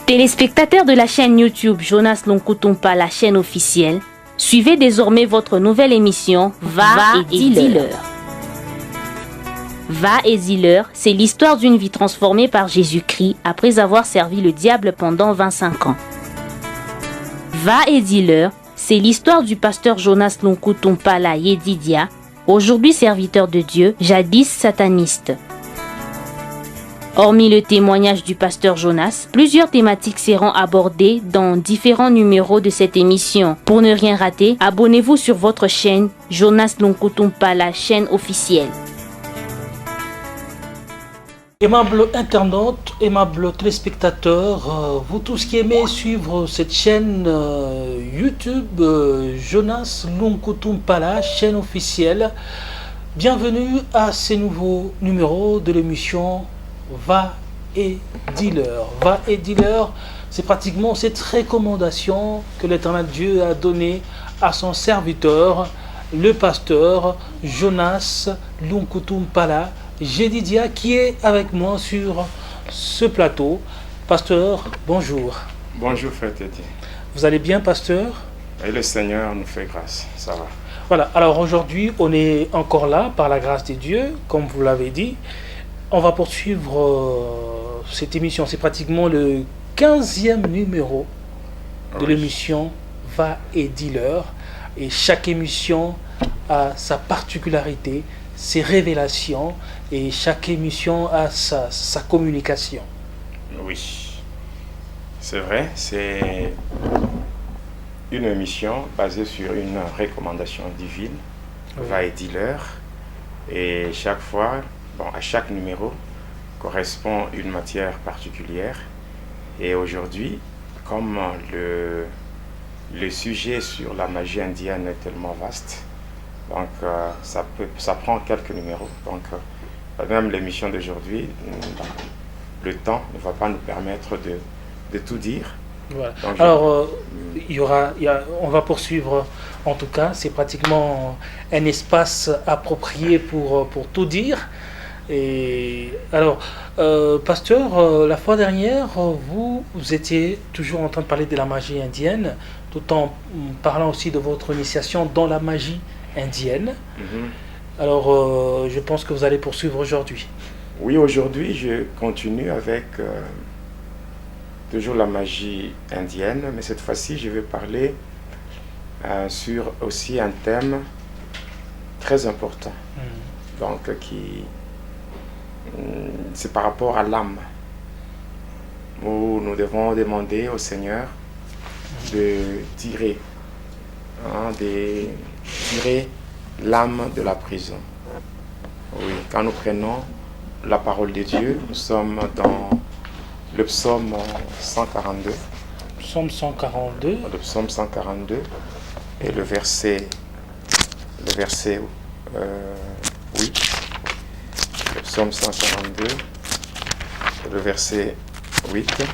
Téléspectateurs de la chaîne YouTube Jonas Lonkutumpa, la chaîne officielle, suivez désormais votre nouvelle émission Va et dis-leur. Va et dis-leur, c'est l'histoire d'une vie transformée par Jésus-Christ après avoir servi le diable pendant 25 ans. Va et dis-leur, c'est l'histoire du pasteur Jonas Lonkutumpa la Yedidia, aujourd'hui serviteur de Dieu, jadis sataniste. Hormis le témoignage du pasteur Jonas, plusieurs thématiques seront abordées dans différents numéros de cette émission. Pour ne rien rater, abonnez-vous sur votre chaîne Jonas Lonkutumpa, la chaîne officielle. Aimables internautes, aimables téléspectateurs, vous tous qui aimez suivre cette chaîne YouTube Jonas Lonkutumpa, la chaîne officielle, bienvenue à ces nouveaux numéros de l'émission Va et dis-leur. Va et dis-leur, c'est pratiquement cette recommandation que l'Éternel Dieu a donnée à son serviteur, le pasteur Jonas Lonkutumpa Yedidia, qui est avec moi sur ce plateau. Pasteur, bonjour. Bonjour frère Tété. Vous allez bien, pasteur? Et le Seigneur nous fait grâce, ça va. Voilà, alors aujourd'hui, on est encore là par la grâce de Dieu, comme vous l'avez dit. On va poursuivre cette émission. C'est pratiquement le 15e numéro de l'émission Va et dis-leur. Et chaque émission a sa particularité, ses révélations, et chaque émission a sa communication. Oui, c'est vrai, c'est une émission basée sur une recommandation divine, Va et dis-leur. Et chaque fois, à chaque numéro correspond une matière particulière. Et aujourd'hui, comme le sujet sur la magie indienne est tellement vaste, donc ça prend quelques numéros. Donc même l'émission d'aujourd'hui, le temps ne va pas nous permettre de tout dire. Voilà. Donc, alors, on va poursuivre. En tout cas, c'est pratiquement un espace approprié pour tout dire. Et alors, pasteur, la fois dernière, vous étiez toujours en train de parler de la magie indienne, tout en parlant aussi de votre initiation dans la magie indienne. Mm-hmm. Alors, je pense que vous allez poursuivre aujourd'hui. Oui, aujourd'hui, je continue avec toujours la magie indienne, mais cette fois-ci, je vais parler sur aussi un thème très important. Mm. Donc, c'est par rapport à l'âme, où nous devons demander au Seigneur de tirer l'âme de la prison. Oui, quand nous prenons la parole de Dieu, nous sommes dans le psaume 142. Psaume 142. Le psaume 142 et le verset 8. Le psaume 142, le verset 8.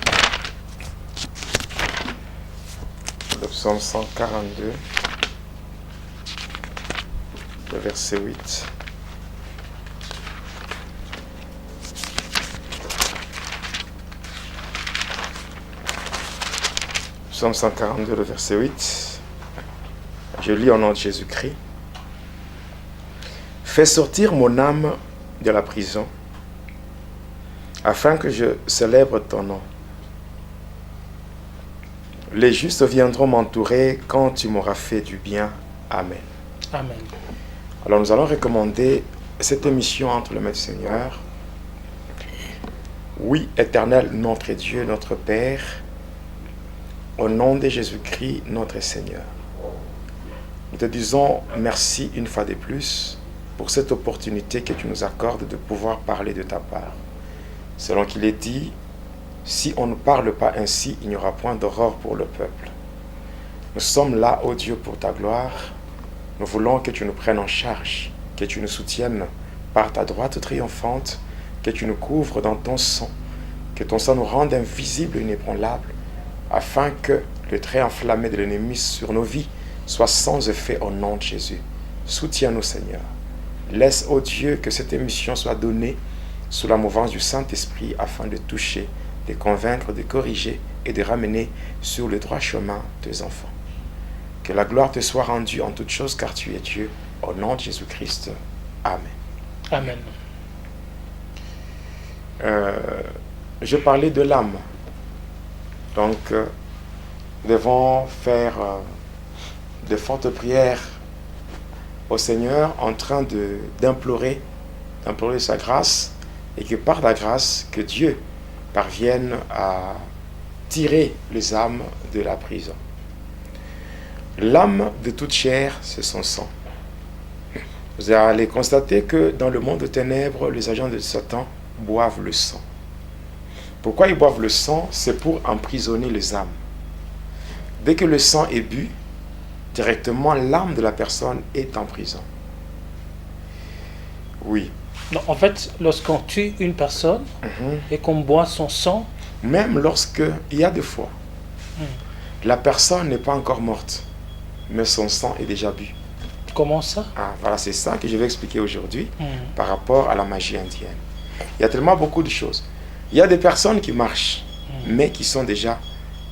Le psaume 142, le verset 8. Psaume 142, le verset 8. Je lis au nom de Jésus-Christ. Fais sortir mon âme de la prison, afin que je célèbre ton nom. Les justes viendront m'entourer quand tu m'auras fait du bien. Amen. Amen. Alors nous allons recommander cette émission entre les mains du Seigneur. Oui, éternel, notre Dieu, notre Père, au nom de Jésus-Christ, notre Seigneur. Nous te disons merci une fois de plus pour cette opportunité que tu nous accordes de pouvoir parler de ta part. Selon qu'il est dit, si on ne parle pas ainsi, il n'y aura point d'aurore pour le peuple. Nous sommes là, ô Dieu, pour ta gloire. Nous voulons que tu nous prennes en charge, que tu nous soutiennes par ta droite triomphante, que tu nous couvres dans ton sang, que ton sang nous rende invisibles et inébranlables, afin que le trait enflammé de l'ennemi sur nos vies soit sans effet au nom de Jésus. Soutiens-nous, Seigneur. Laisse, ô Dieu, que cette émission soit donnée sous la mouvance du Saint-Esprit afin de toucher de convaincre, de corriger et de ramener sur le droit chemin tes enfants. Que la gloire te soit rendue en toutes choses, car tu es Dieu. Au nom de Jésus-Christ. Amen. Amen. Je parlais de l'âme. Donc, nous devons faire de fortes prières au Seigneur en train d'implorer sa grâce, et que par la grâce, que Dieu parvienne à tirer les âmes de la prison. L'âme de toute chair, c'est son sang. Vous allez constater que dans le monde de ténèbres, les agents de Satan boivent le sang. Pourquoi ils boivent le sang? C'est pour emprisonner les âmes. Dès que le sang est bu, directement l'âme de la personne est en prison. Oui. Non, en fait, lorsqu'on tue une personne et qu'on boit son sang, même lorsque, il y a des fois, la personne n'est pas encore morte, mais son sang est déjà bu. comment ça? Voilà, c'est ça que je vais expliquer aujourd'hui par rapport à la magie indienne. Il y a tellement beaucoup de choses. Il y a des personnes qui marchent, mais qui sont déjà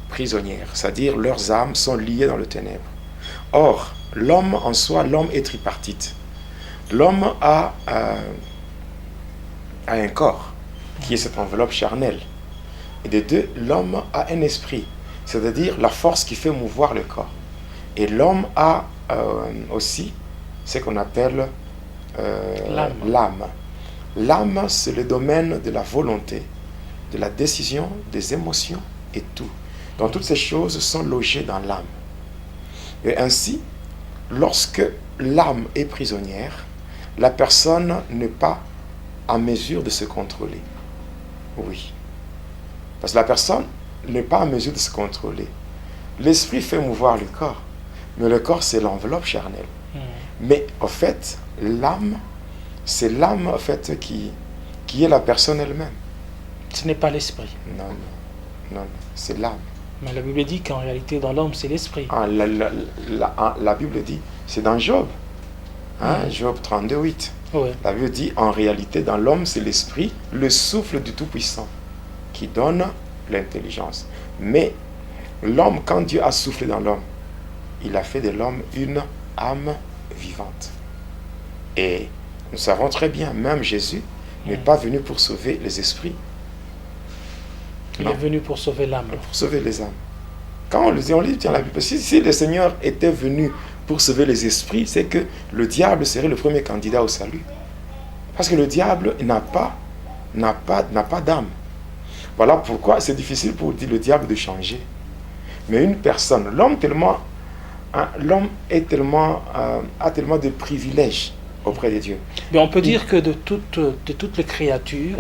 prisonnières, c'est-à-dire leurs âmes sont liées dans le ténèbre. Or, l'homme en soi, l'homme est tripartite. L'homme a un corps, qui est cette enveloppe charnelle. Et de deux, l'homme a un esprit, c'est-à-dire la force qui fait mouvoir le corps. Et l'homme a aussi ce qu'on appelle l'âme. L'âme, c'est le domaine de la volonté, de la décision, des émotions et tout. Donc toutes ces choses sont logées dans l'âme. Et ainsi, lorsque l'âme est prisonnière, la personne n'est pas en mesure de se contrôler. Oui. Parce que la personne n'est pas en mesure de se contrôler. L'esprit fait mouvoir le corps, mais le corps, c'est l'enveloppe charnelle. Mais en fait, l'âme, c'est l'âme en fait, qui est la personne elle-même. Ce n'est pas l'esprit. Non, c'est l'âme. Mais la Bible dit qu'en réalité, dans l'homme, c'est l'esprit. La Bible dit, c'est dans Job. Job 32, 8. Ouais. La Bible dit, en réalité, dans l'homme, c'est l'esprit, le souffle du Tout-Puissant, qui donne l'intelligence. Mais l'homme, quand Dieu a soufflé dans l'homme, il a fait de l'homme une âme vivante. Et nous savons très bien, même Jésus n'est pas venu pour sauver les esprits. Il est venu pour sauver l'âme. Pour sauver les âmes. Quand on lit dans la Bible, si le Seigneur était venu pour sauver les esprits, c'est que le diable serait le premier candidat au salut. Parce que le diable n'a pas d'âme. Voilà pourquoi c'est difficile pour le diable de changer. Mais une personne, l'homme a tellement de privilèges auprès de Dieu. Mais on peut dire que de toutes les créatures,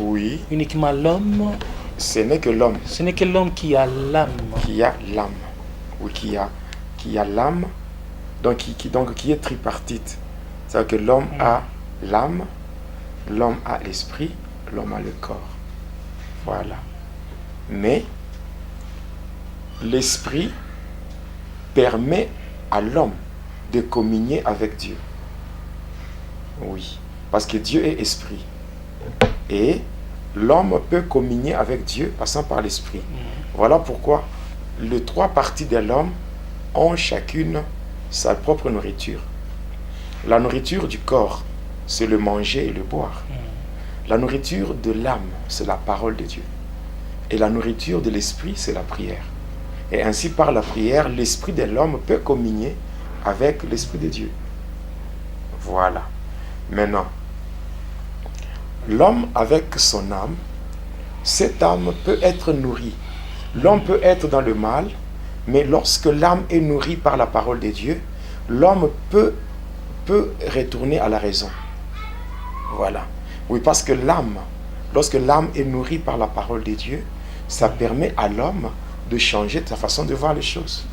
uniquement l'homme, ce n'est que l'homme. Ce n'est que l'homme qui a l'âme. Qui a l'âme. Oui, qui a l'âme, donc qui est tripartite. C'est-à-dire que l'homme a l'âme, l'homme a l'esprit, l'homme a le corps. Voilà. Mais l'esprit permet à l'homme de communier avec Dieu. Oui, parce que Dieu est esprit. Et l'homme peut communier avec Dieu passant par l'esprit. Voilà pourquoi les trois parties de l'homme ont chacune sa propre nourriture. La nourriture du corps, c'est le manger et le boire. La nourriture de l'âme, c'est la parole de Dieu. Et la nourriture de l'esprit, c'est la prière. Et ainsi, par la prière, l'esprit de l'homme peut communier avec l'esprit de Dieu. Voilà. Maintenant, l'homme avec son âme, cette âme peut être nourrie. L'homme peut être dans le mal, mais lorsque l'âme est nourrie par la parole de Dieu, l'homme peut retourner à la raison. Voilà. Oui, parce que l'âme, lorsque l'âme est nourrie par la parole de Dieu, ça permet à l'homme de changer sa façon de voir les choses.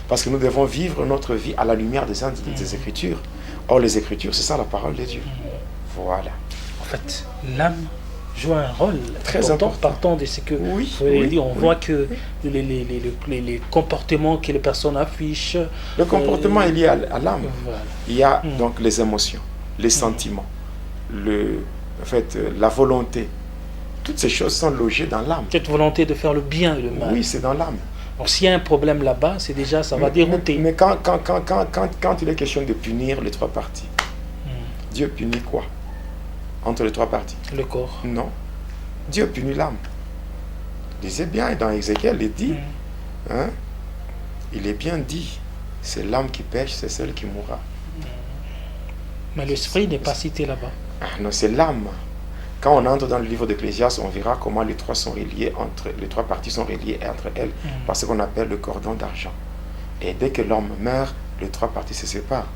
Parce que nous devons vivre notre vie à la lumière des Écritures. Or, les Écritures, c'est ça la parole de Dieu. Voilà. En fait, l'âme joue un rôle très important. Partant de ce que on voit que les comportements que les personnes affichent. Le comportement est lié à l'âme. Voilà. Il y a donc les émotions, les sentiments, la volonté, toutes ces choses sont logées dans l'âme. Cette volonté de faire le bien et le mal. Oui, c'est dans l'âme. Donc s'il y a un problème là-bas, c'est déjà, ça va dérouter. Mais quand il est question de punir les trois parties, Dieu punit quoi entre les trois parties? Le corps. Non. Dieu punit l'âme. Lisez bien, dans Ézéchiel, il dit, hein, il est bien dit, c'est l'âme qui pêche, c'est celle qui mourra. Mais l'esprit n'est pas cité là-bas. Ah non, c'est l'âme. Quand on entre dans le livre d'Ecclésiaste, on verra comment les trois parties sont reliées entre elles par ce qu'on appelle le cordon d'argent. Et dès que l'homme meurt, les trois parties se séparent.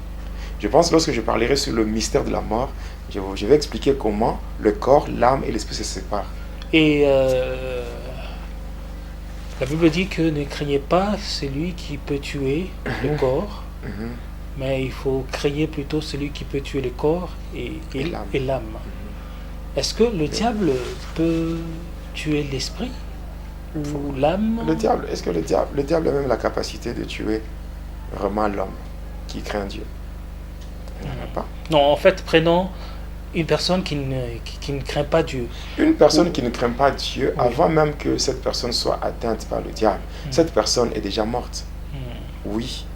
Je pense que lorsque je parlerai sur le mystère de la mort, je vais expliquer comment le corps, l'âme et l'esprit se séparent. Et la Bible dit que ne craignez pas celui qui peut tuer le corps, mais il faut craigner plutôt celui qui peut tuer le corps et l'âme. Est-ce que le diable peut tuer l'esprit ou l'âme? Le diable a même la capacité de tuer vraiment l'homme qui craint Dieu. Il n'y en a pas. Non, en fait, prenons une personne qui ne craint pas Dieu. Une personne qui ne craint pas Dieu, avant même que cette personne soit atteinte par le diable, cette personne est déjà morte. Oui.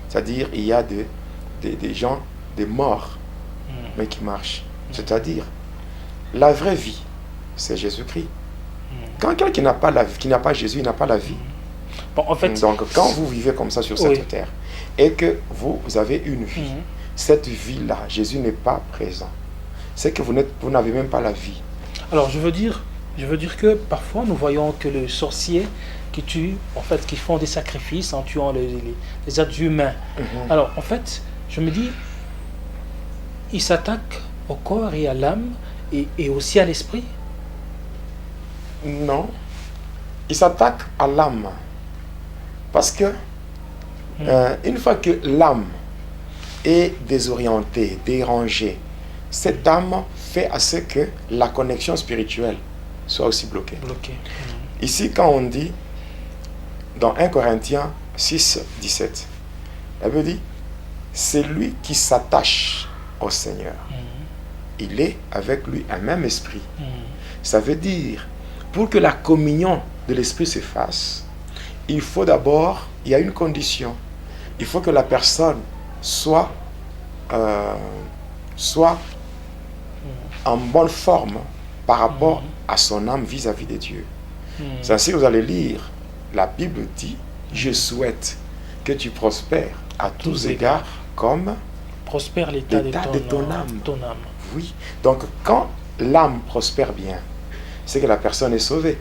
C'est-à-dire, il y a des gens, des morts, mais qui marchent. C'est-à-dire, la vraie vie, c'est Jésus-Christ. Quand quelqu'un n'a pas Jésus, il n'a pas la vie. Bon, en fait, donc, quand vous vivez comme ça sur cette terre, et que vous avez une vie, cette vie-là, Jésus n'est pas présent. C'est que vous n'avez même pas la vie. Alors, je veux dire que parfois, nous voyons que les sorciers qui tuent, en fait, qui font des sacrifices en tuant les êtres humains. Alors, en fait, je me dis, ils s'attaquent au corps et à l'âme, et aussi à l'esprit? Non. Il s'attaque à l'âme. Parce que une fois que l'âme est désorientée, dérangée, cette âme fait à ce que la connexion spirituelle soit aussi bloquée. Ici, quand on dit dans 1 Corinthiens 6, 17, elle veut dire, c'est lui qui s'attache au Seigneur. Il est avec lui un même esprit. Ça veut dire, pour que la communion de l'esprit se fasse, il faut d'abord, il y a une condition. Il faut que la personne soit en bonne forme par rapport à son âme vis-à-vis de Dieu. C'est ainsi que vous allez lire, la Bible dit, je souhaite que tu prospères à tous égards comme prospère l'état de ton âme. Oui, donc quand l'âme prospère bien, c'est que la personne est sauvée.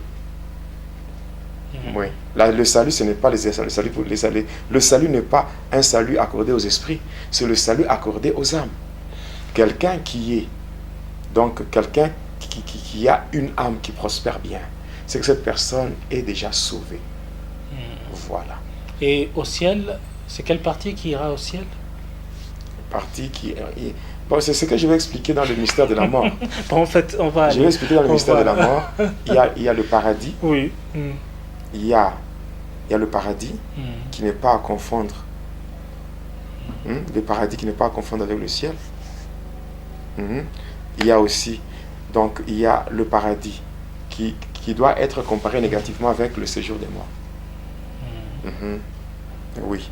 Oui. Là, le salut, ce n'est pas le salut n'est pas un salut accordé aux esprits, c'est le salut accordé aux âmes. Quelqu'un qui a une âme qui prospère bien, c'est que cette personne est déjà sauvée. Voilà. Et au ciel, c'est quelle partie qui ira au ciel? Bon, c'est ce que je vais expliquer dans le mystère de la mort. Bon, en fait, on va aller. Je vais expliquer dans le mystère de la mort. Il y a le paradis. Oui. Il y a le paradis qui n'est pas à confondre. Le paradis qui n'est pas à confondre avec le ciel. Il y a aussi, donc, il y a le paradis qui doit être comparé négativement avec le séjour des morts. Oui,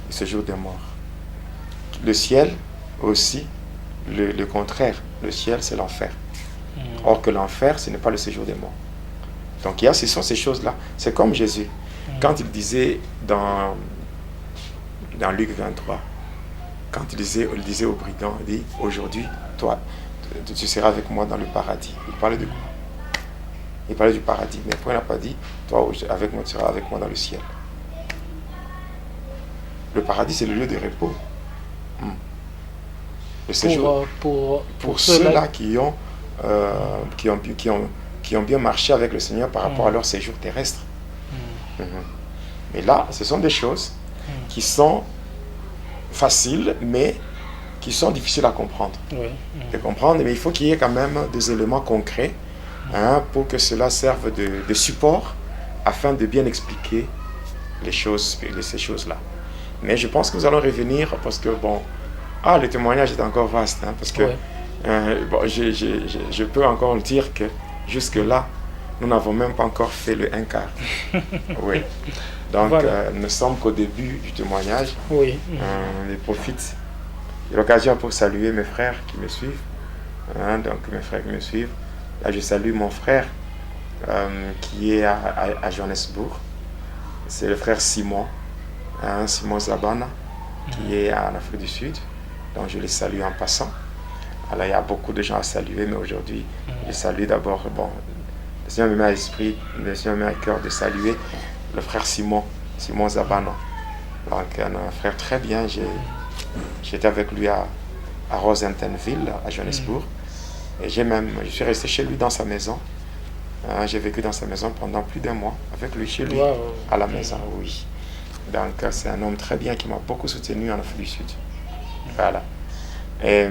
le séjour des morts. Le ciel aussi, le contraire. Le ciel, c'est l'enfer. Or que l'enfer, ce n'est pas le séjour des morts. Donc, ce sont ces choses-là. C'est comme Jésus. Quand il disait dans Luc 23, quand il disait au brigand, il dit, aujourd'hui, toi, tu seras avec moi dans le paradis. Il parlait de quoi? Il parlait du paradis. Mais pourquoi il n'a pas dit, toi, avec moi, tu seras avec moi dans le ciel? Le paradis, c'est le lieu de repos. Le séjour, pour ceux-là qui ont bien marché avec le Seigneur par rapport à leur séjour terrestre. Mais là, ce sont des choses qui sont faciles, mais qui sont difficiles à comprendre. De comprendre, mais il faut qu'il y ait quand même des éléments concrets pour que cela serve de support afin de bien expliquer ces choses-là. Mais je pense que nous allons revenir parce que, le témoignage est encore vaste, parce que je peux encore dire que Jusque-là, nous n'avons même pas encore fait le un quart. Oui. Donc, Voilà. nous ne sommes qu'au début du témoignage. Oui. Je profite de l'occasion pour saluer mes frères qui me suivent. Donc, mes frères qui me suivent. Là, je salue mon frère qui est à Johannesburg. C'est le frère Simon, Simon Zabana, qui est en Afrique du Sud. Donc, je les salue en passant. Alors, il y a beaucoup de gens à saluer, mais aujourd'hui, je salue d'abord, le Seigneur me met à l'esprit, le Seigneur me met à cœur de saluer le frère Simon Zabana. Donc, un frère très bien. J'étais avec lui à Rosentenville, à Johannesburg. Et je suis resté chez lui dans sa maison. J'ai vécu dans sa maison pendant plus d'1 mois, avec lui chez lui, à la maison, oui. Donc, c'est un homme très bien qui m'a beaucoup soutenu en Afrique du Sud. Voilà. Et,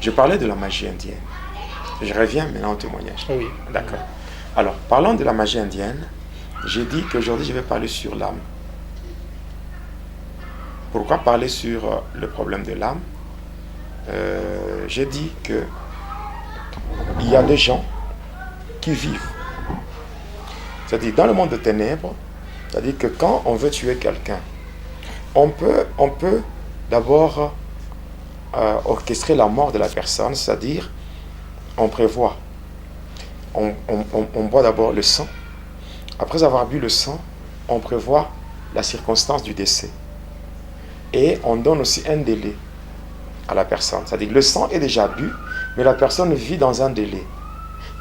je parlais de la magie indienne. Je reviens maintenant au témoignage. Oui. D'accord. Alors, parlant de la magie indienne, j'ai dit qu'aujourd'hui, je vais parler sur l'âme. Pourquoi parler sur le problème de l'âme? J'ai dit que il y a des gens qui vivent. C'est-à-dire, dans le monde de ténèbres, c'est-à-dire que quand on veut tuer quelqu'un, on peut d'abord orchestrer la mort de la personne, c'est-à-dire, on prévoit, on boit d'abord le sang. Après avoir bu le sang, on prévoit la circonstance du décès. Et on donne aussi un délai à la personne. C'est-à-dire, le sang est déjà bu, mais la personne vit dans un délai.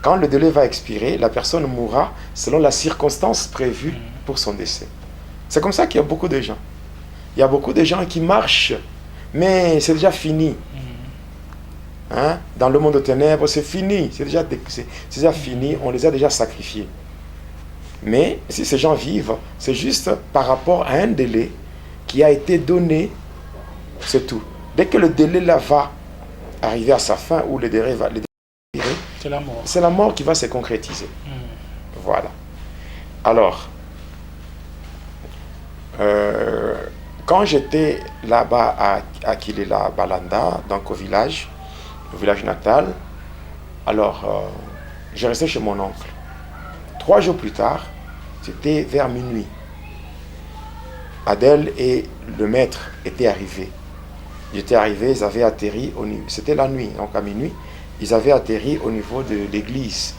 Quand le délai va expirer, la personne mourra selon la circonstance prévue pour son décès. C'est comme ça qu'il y a beaucoup de gens. Il y a beaucoup de gens qui marchent, mais c'est déjà fini. Dans le monde de ténèbres, c'est fini. C'est déjà fini, on les a déjà sacrifiés. Mais si ces gens vivent, c'est juste par rapport à un délai qui a été donné, c'est tout. Dès que le délai là va arriver à sa fin, ou le délai va expirer, C'est la mort. C'est la mort qui va se concrétiser. Voilà. Alors, quand j'étais là-bas à Kilela Balanda, donc au village natal, alors je restais chez mon oncle. 3 jours plus tard, c'était vers minuit. Adèle et le maître étaient arrivés. Ils étaient arrivés, ils avaient atterri au niveau. C'était la nuit, donc à minuit, ils avaient atterri au niveau de l'église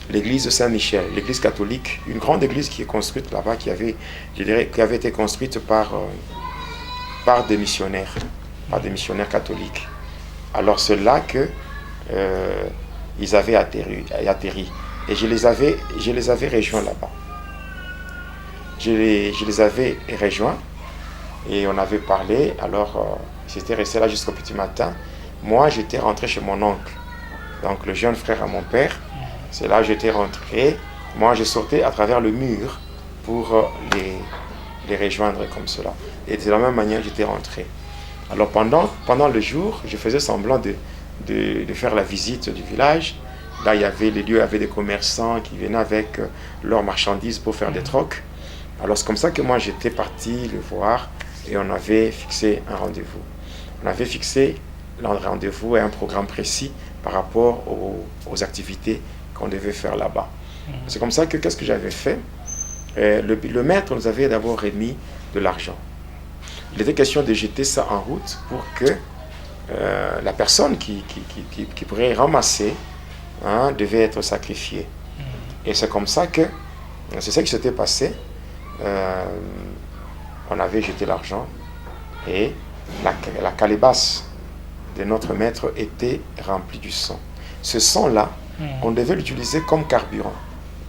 de Saint-Michel, l'église catholique, une grande église qui est construite là-bas, qui avait été construite par des missionnaires catholiques. Alors c'est là que ils avaient atterri. Et je les avais rejoints là-bas. Je les avais rejoints et on avait parlé. Alors j'étais resté là jusqu'au petit matin. Moi, j'étais rentré chez mon oncle, donc le jeune frère à mon père. C'est là que j'étais rentré. Moi, je sortais à travers le mur pour les rejoindre comme cela. Et de la même manière, j'étais rentré. Alors pendant le jour, je faisais semblant de faire la visite du village. Là, les lieux avaient des commerçants qui venaient avec leurs marchandises pour faire des trocs. Alors c'est comme ça que moi, j'étais parti le voir et on avait fixé un rendez-vous. On avait fixé un rendez-vous et un programme précis par rapport aux activités qu'on devait faire là-bas. C'est comme ça que qu'est-ce que j'avais fait? Le maître nous avait d'abord remis de l'argent. Il était question de jeter ça en route pour que la personne qui pourrait ramasser devait être sacrifiée. Et c'est comme ça que c'est ça qui s'était passé. On avait jeté l'argent et la calebasse de notre maître était remplie du sang. Ce sang-là, on devait l'utiliser comme carburant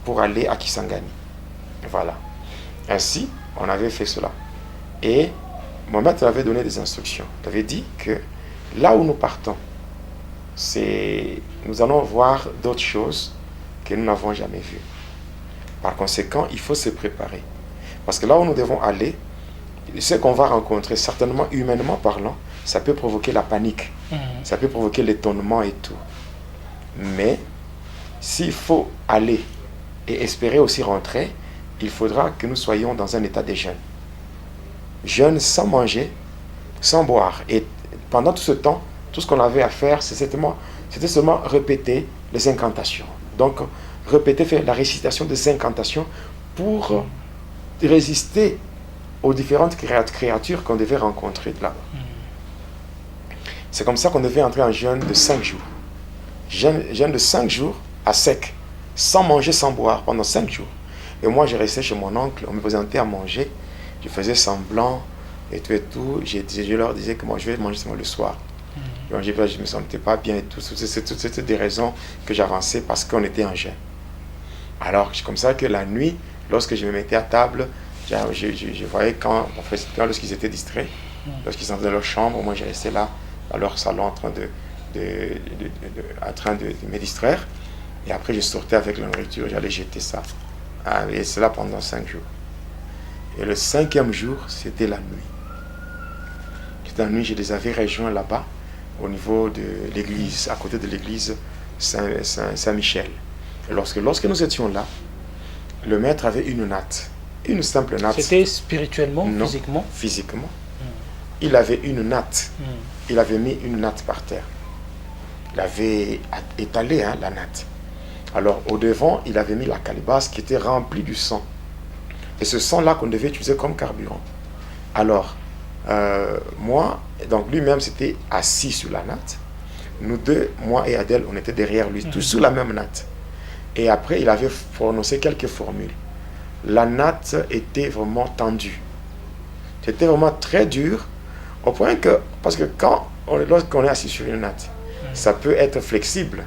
pour aller à Kisangani. Voilà. Ainsi, on avait fait cela. Et mon maître avait donné des instructions. Il avait dit que là où nous partons, nous allons voir d'autres choses que nous n'avons jamais vues. Par conséquent, il faut se préparer. Parce que là où nous devons aller, ce qu'on va rencontrer, certainement humainement parlant, ça peut provoquer la panique, ça peut provoquer l'étonnement et tout. Mais s'il faut aller et espérer aussi rentrer, il faudra que nous soyons dans un état de jeûne. Jeûne sans manger, sans boire. Et pendant tout ce temps, tout ce qu'on avait à faire, c'est c'était seulement répéter les incantations. Donc, répéter, faire la récitation des incantations pour résister aux différentes créatures qu'on devait rencontrer là-bas. C'est comme ça qu'on devait entrer en jeûne de 5 jours. Jeûne de 5 jours à sec, sans manger, sans boire, pendant 5 jours. Et moi, je restais chez mon oncle, on me présentait à manger, je faisais semblant, et tout. Je leur disais que moi, je vais manger seulement le soir. Je ne me sentais pas bien et tout. C'était des raisons que j'avançais parce qu'on était en jeûne. Alors, c'est comme ça que la nuit, lorsque je me mettais à table, je voyais lorsqu'ils étaient distraits, lorsqu'ils étaient dans leur chambre, moi, je restais là, dans leur salon, en train de me distraire. Et après, je sortais avec la nourriture, j'allais jeter ça. Et cela pendant 5 jours. Et le 5e jour, c'était la nuit. C'était la nuit, je les avais rejoints là-bas, au niveau de l'église, à côté de l'église Saint-Michel. Et lorsque nous étions là, le maître avait une natte, une simple natte. C'était spirituellement, non, physiquement? Physiquement. Il avait une natte. Il avait mis une natte par terre. Il avait étalé la natte. Alors, au devant, il avait mis la calebasse qui était remplie du sang. Et ce sang-là qu'on devait utiliser comme carburant. Alors, moi, donc lui-même, s'était assis sur la natte. Nous deux, moi et Adèle, on était derrière lui, tous sur la même natte. Et après, il avait prononcé quelques formules. La natte était vraiment tendue. C'était vraiment très dur, au point que, parce que lorsqu'on est assis sur une natte, ça peut être flexible.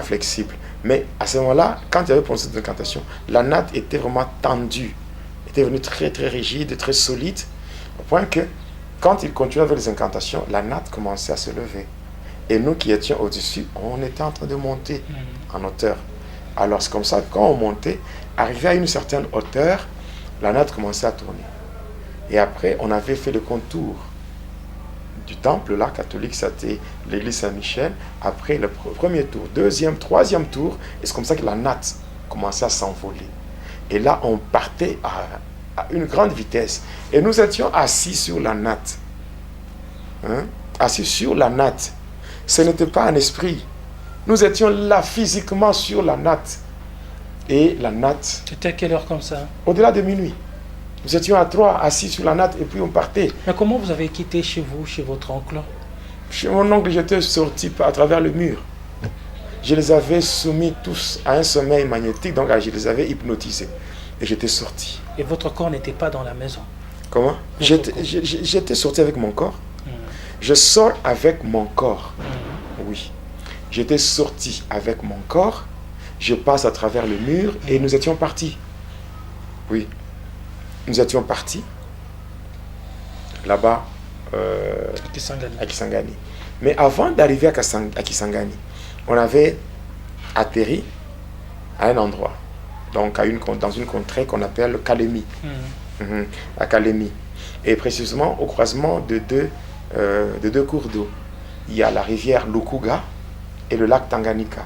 Flexible. Mais à ce moment-là, quand il y avait prononcé cette incantation, la natte était vraiment tendue. Elle était devenue très très rigide, très solide, au point que, quand il continuait avec les incantations, la natte commençait à se lever. Et nous qui étions au-dessus, on était en train de monter en hauteur. Alors c'est comme ça, quand on montait, arrivé à une certaine hauteur, la natte commençait à tourner. Et après, on avait fait le contour du temple là, catholique, c'était l'église Saint-Michel. Après le premier tour, deuxième, troisième tour, et c'est comme ça que la natte commençait à s'envoler. Et là, on partait à une grande vitesse. Et nous étions assis sur la natte. Assis sur la natte. Ce n'était pas un esprit. Nous étions là physiquement sur la natte. Et la natte... C'était à quelle heure comme ça? Au-delà de minuit. Nous étions à 3 assis sur la natte et puis on partait. Mais comment vous avez quitté chez vous, chez votre oncle? Chez mon oncle, j'étais sorti à travers le mur. Je les avais soumis tous à un sommeil magnétique, donc je les avais hypnotisés. Et j'étais sorti. Et votre corps n'était pas dans la maison? Comment? J'étais sorti avec mon corps. Je sors avec mon corps. Oui. J'étais sorti avec mon corps. Je passe à travers le mur et nous étions partis. Oui. Nous étions partis. Là-bas. À Kisangani. Mais avant d'arriver à Kisangani, on avait atterri à un endroit. Donc dans une contrée qu'on appelle Kalemi. À Kalemi. Et précisément au croisement de deux cours d'eau. Il y a la rivière Lukuga et le lac Tanganyika.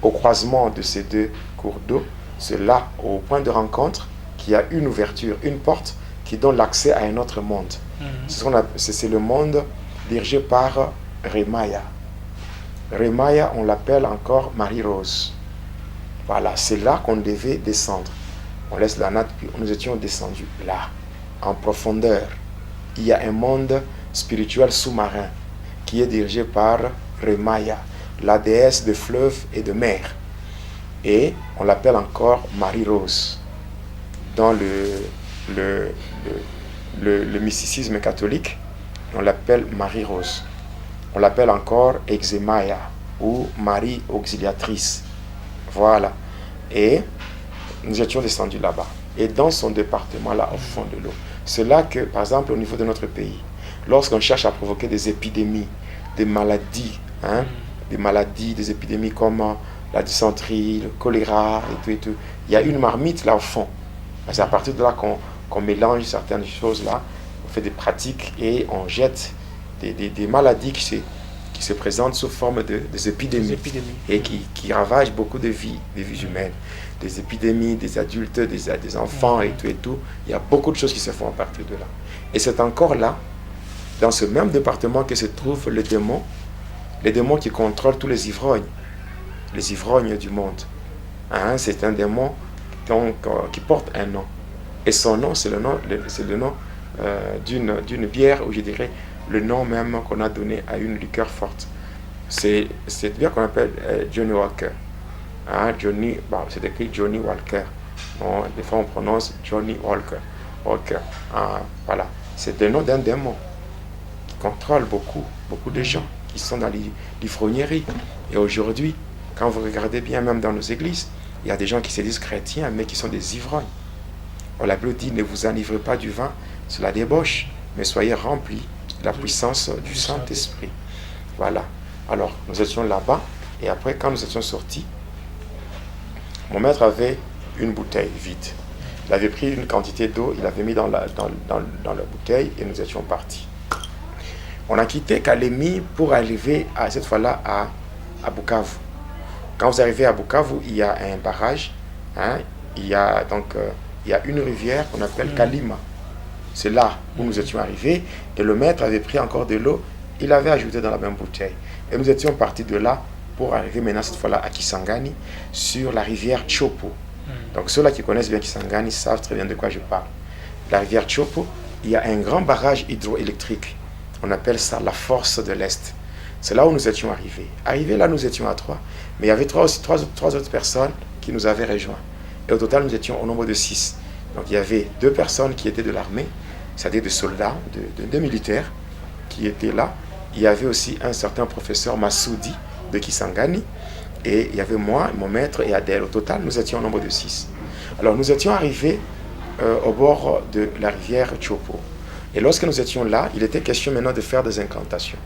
Au croisement de ces deux cours d'eau, c'est là, au point de rencontre, qu'il y a une ouverture, une porte qui donne l'accès à un autre monde. C'est le monde dirigé par Remaya. Remaya, on l'appelle encore Marie-Rose. Voilà, c'est là qu'on devait descendre. On laisse la natte, puis nous étions descendus là, en profondeur. Il y a un monde spirituel sous-marin qui est dirigé par Remaya, la déesse de fleuves et de mer. Et on l'appelle encore Marie-Rose. Dans le mysticisme catholique, on l'appelle Marie-Rose. On l'appelle encore Exemaya ou Marie Auxiliatrice. Voilà. Et nous étions descendus là-bas. Et dans son département, là, au fond de l'eau. C'est là que, par exemple, au niveau de notre pays, lorsqu'on cherche à provoquer des épidémies, des maladies, des épidémies comme la dysenterie, le choléra, et tout, il y a une marmite là au fond. C'est à partir de là qu'on mélange certaines choses là, on fait des pratiques et on jette des maladies qui se présentent sous forme des épidémies, et qui ravagent beaucoup de vies humaines. Des épidémies, des adultes, des enfants et tout. Il y a beaucoup de choses qui se font à partir de là. Et c'est encore là, dans ce même département, que se trouve le démon les démons qui contrôlent tous les ivrognes du monde. Hein, c'est un démon donc, qui porte un nom. Et son nom, c'est le nom d'une bière, ou je dirais le nom même qu'on a donné à une liqueur forte. C'est cette bière qu'on appelle Johnny Walker. Hein, c'est écrit Johnny Walker. Bon, des fois on prononce Johnny Walker. Voilà. C'est le nom d'un démon qui contrôle beaucoup de gens qui sont dans l'ivrognerie. Et aujourd'hui, quand vous regardez bien, même dans nos églises, il y a des gens qui se disent chrétiens, mais qui sont des ivrognes. La Bible dit, ne vous enivrez pas du vin, c'est la débauche, mais soyez remplis de la puissance du Saint-Esprit. Voilà. Alors, nous étions là-bas, et après, quand nous étions sortis, mon maître avait une bouteille vide. Il avait pris une quantité d'eau, il l'avait mis dans la bouteille, et nous étions partis. On a quitté Kalemi pour arriver cette fois-là à Bukavu. Quand vous arrivez à Bukavu, il y a un barrage, hein, il y a une rivière qu'on appelle Kalima. C'est là où nous étions arrivés, et le maître avait pris encore de l'eau, il avait ajouté dans la même bouteille. Et nous étions partis de là pour arriver maintenant cette fois-là à Kisangani, sur la rivière Chopo. Donc ceux-là qui connaissent bien Kisangani savent très bien de quoi je parle. La rivière Chopo, il y a un grand barrage hydroélectrique. On appelle ça la force de l'Est. C'est là où nous étions arrivés. Arrivés là, nous étions à 3. Mais il y avait trois autres personnes qui nous avaient rejoints. Et au total, nous étions au nombre de 6. Donc il y avait 2 personnes qui étaient de l'armée, c'est-à-dire des soldats, de militaires qui étaient là. Il y avait aussi un certain professeur Massoudi de Kisangani. Et il y avait moi, mon maître et Adèle. Au total, nous étions au nombre de 6. Alors nous étions arrivés au bord de la rivière Chopo. Et lorsque nous étions là, il était question maintenant de faire des incantations.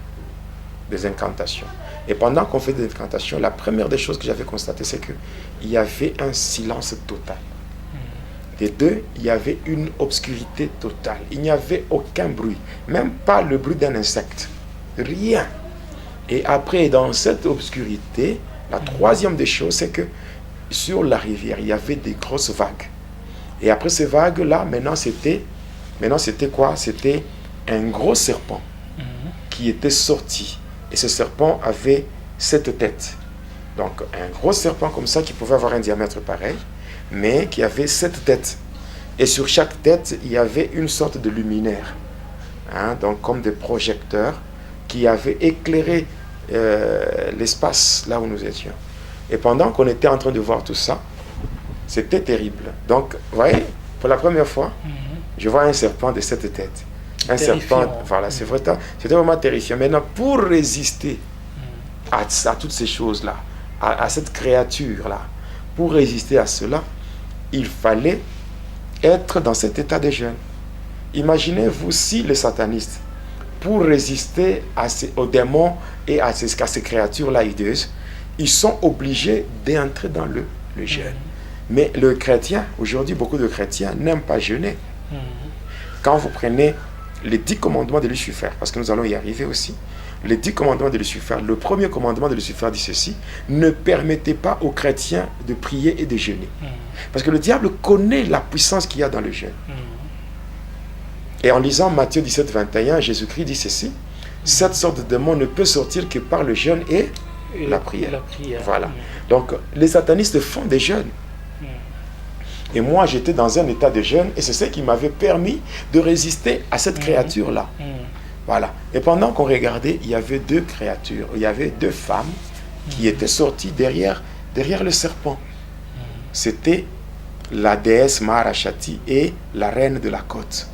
Et pendant qu'on fait des incantations, la première des choses que j'avais constatées, c'est qu'il y avait un silence total. Des deux, il y avait une obscurité totale. Il n'y avait aucun bruit, même pas le bruit d'un insecte. Rien. Et après, dans cette obscurité, la troisième des choses, c'est que sur la rivière, il y avait des grosses vagues. Et après ces vagues-là, maintenant c'était quoi? C'était un gros serpent qui était sorti. Et ce serpent avait 7 têtes. Donc un gros serpent comme ça qui pouvait avoir un diamètre pareil, mais qui avait 7 têtes. Et sur chaque tête, il y avait une sorte de luminaire. Hein, donc comme des projecteurs qui avaient éclairé l'espace là où nous étions. Et pendant qu'on était en train de voir tout ça, c'était terrible. Donc, vous voyez, pour la première fois, je vois un serpent de 7 têtes. Un serpent, voilà, c'était vraiment terrifiant. Maintenant, pour résister à toutes ces choses-là, à cette créature-là, pour résister à cela, il fallait être dans cet état de jeûne. Imaginez-vous si les satanistes, pour résister aux démons et à ces créatures-là hideuses, ils sont obligés d'entrer dans le jeûne. Mais le chrétien, aujourd'hui, beaucoup de chrétiens n'aiment pas jeûner. Quand vous prenez les 10 commandements de Lucifer, parce que nous allons y arriver aussi, les 10 commandements de Lucifer, le premier commandement de Lucifer dit ceci: ne permettez pas aux chrétiens de prier et de jeûner. Parce que le diable connaît la puissance qu'il y a dans le jeûne. Et en lisant Matthieu 17, 21, Jésus-Christ dit ceci: cette sorte de démon ne peut sortir que par le jeûne et la prière. Voilà. Donc, les satanistes font des jeûnes. Et moi, j'étais dans un état de jeûne, et c'est ce qui m'avait permis de résister à cette créature-là. Voilà. Et pendant qu'on regardait, il y avait 2 créatures, il y avait 2 femmes qui étaient sorties derrière le serpent. C'était la déesse Maharashati et la reine de la côte.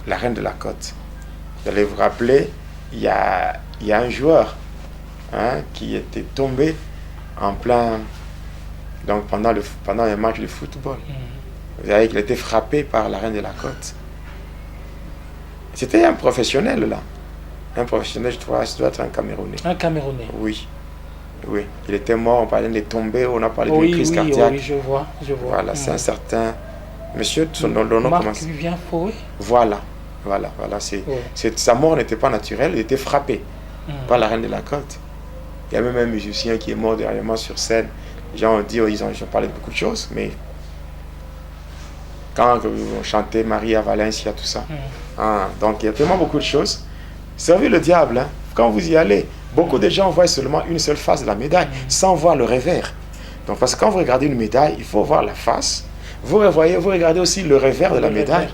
La reine de la côte. Vous allez vous rappeler, il y a un joueur qui était tombé en plein... Donc pendant un match de football. Vous savez qu'il était frappé par la reine de la côte. C'était un professionnel là. Un professionnel, je dois être un Camerounais. Un Camerounais. Oui. Il était mort, on parlait de tomber, on a parlé d'une crise cardiaque. Oui, je vois. Voilà, c'est un certain monsieur, son nom commence. Marc-Vivien Fouet. Voilà. Sa mort n'était pas naturelle, il était frappé par la reine de la côte. Il y a même un musicien qui est mort dernièrement sur scène. Les gens ont dit, ils ont parlé de beaucoup de choses, mais quand on chantait Maria Valencia, tout ça. Donc il y a tellement beaucoup de choses. Servez le diable, quand vous y allez, Beaucoup de gens voient seulement une seule face de la médaille, sans voir le revers. Donc, parce que quand vous regardez une médaille, il faut voir la face. Vous regardez aussi le revers de la médaille.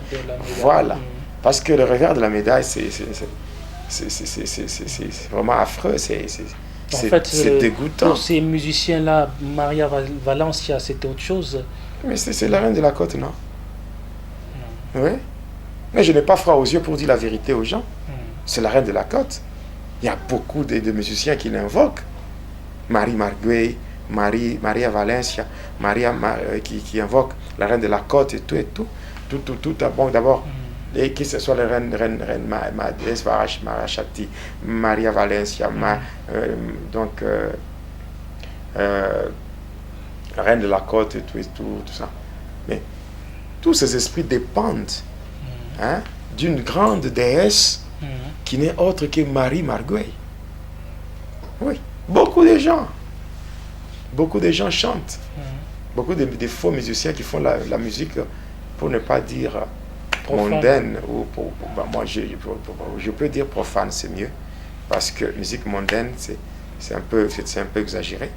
Voilà. Parce que le revers de la médaille, c'est vraiment affreux. C'est dégoûtant. Pour ces musiciens-là, Maria Valencia, c'était autre chose. Mais c'est la reine de la côte, non? Oui. Mais je n'ai pas froid aux yeux pour dire la vérité aux gens. C'est la reine de la côte. Il y a beaucoup de musiciens qui l'invoquent. Marie Marguerite, Maria Valencia, qui invoque la reine de la côte et tout et tout. Tout bon, d'abord, et que ce soit la reine Marachati, Maria Valencia, la reine de la côte et tout ça. Mais tous ces esprits dépendent d'une grande déesse qui n'est autre que Marie Marguerite. Oui, beaucoup de gens chantent. Beaucoup de faux musiciens qui font la musique, pour ne pas dire mondaine, ou moi je peux dire profane, c'est mieux, parce que musique mondaine, c'est un peu exagéré.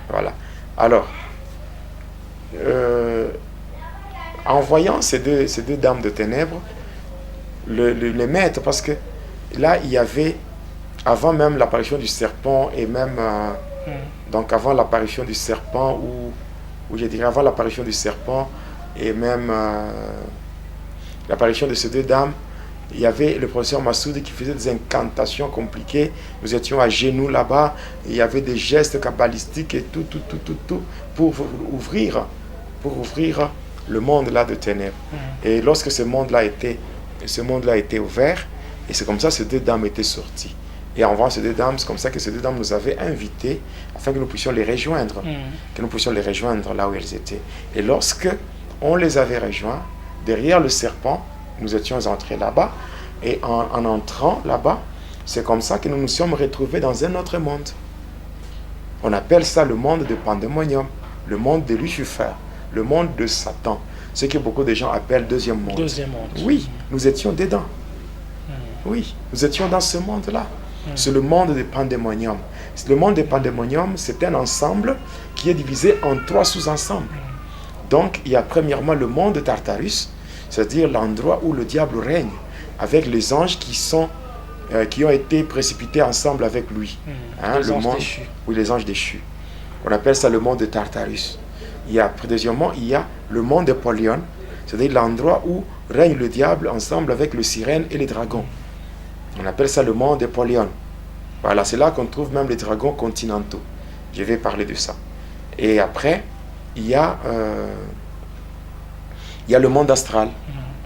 Voilà. Alors, en voyant ces deux dames de ténèbres, les maîtres, parce que là, il y avait, avant même l'apparition du serpent, et même, donc avant l'apparition du serpent, ou je dirais avant l'apparition du serpent, et même l'apparition de ces deux dames, il y avait le professeur Massoudi qui faisait des incantations compliquées. Nous étions à genoux là-bas, il y avait des gestes kabbalistiques et tout, pour ouvrir le monde là de ténèbres. Et lorsque ce monde-là a été ouvert, et c'est comme ça que ces deux dames étaient sorties. Et en voyant ces deux dames, c'est comme ça que ces deux dames nous avaient invités afin que nous puissions les rejoindre, là où elles étaient. Et lorsque on les avait rejoints, derrière le serpent, nous étions entrés là-bas, et en entrant là-bas, c'est comme ça que nous nous sommes retrouvés dans un autre monde. On appelle ça le monde de Pandémonium, le monde de Lucifer, le monde de Satan, ce que beaucoup de gens appellent deuxième monde. Oui, nous étions dedans. Oui, nous étions dans ce monde-là. C'est le monde de Pandémonium. Le monde de Pandémonium, c'est un ensemble qui est divisé en 3 sous-ensembles. Donc, il y a premièrement le monde de Tartarus, c'est-à-dire l'endroit où le diable règne, avec les anges qui ont été précipités ensemble avec lui. Les anges déchus. Oui, les anges déchus. On appelle ça le monde de Tartarus. Deuxièmement, il y a le monde de Polion, c'est-à-dire l'endroit où règne le diable ensemble avec le sirène et les dragons. On appelle ça le monde de Polion. Voilà, c'est là qu'on trouve même les dragons continentaux. Je vais parler de ça. Et après, il y a le monde astral,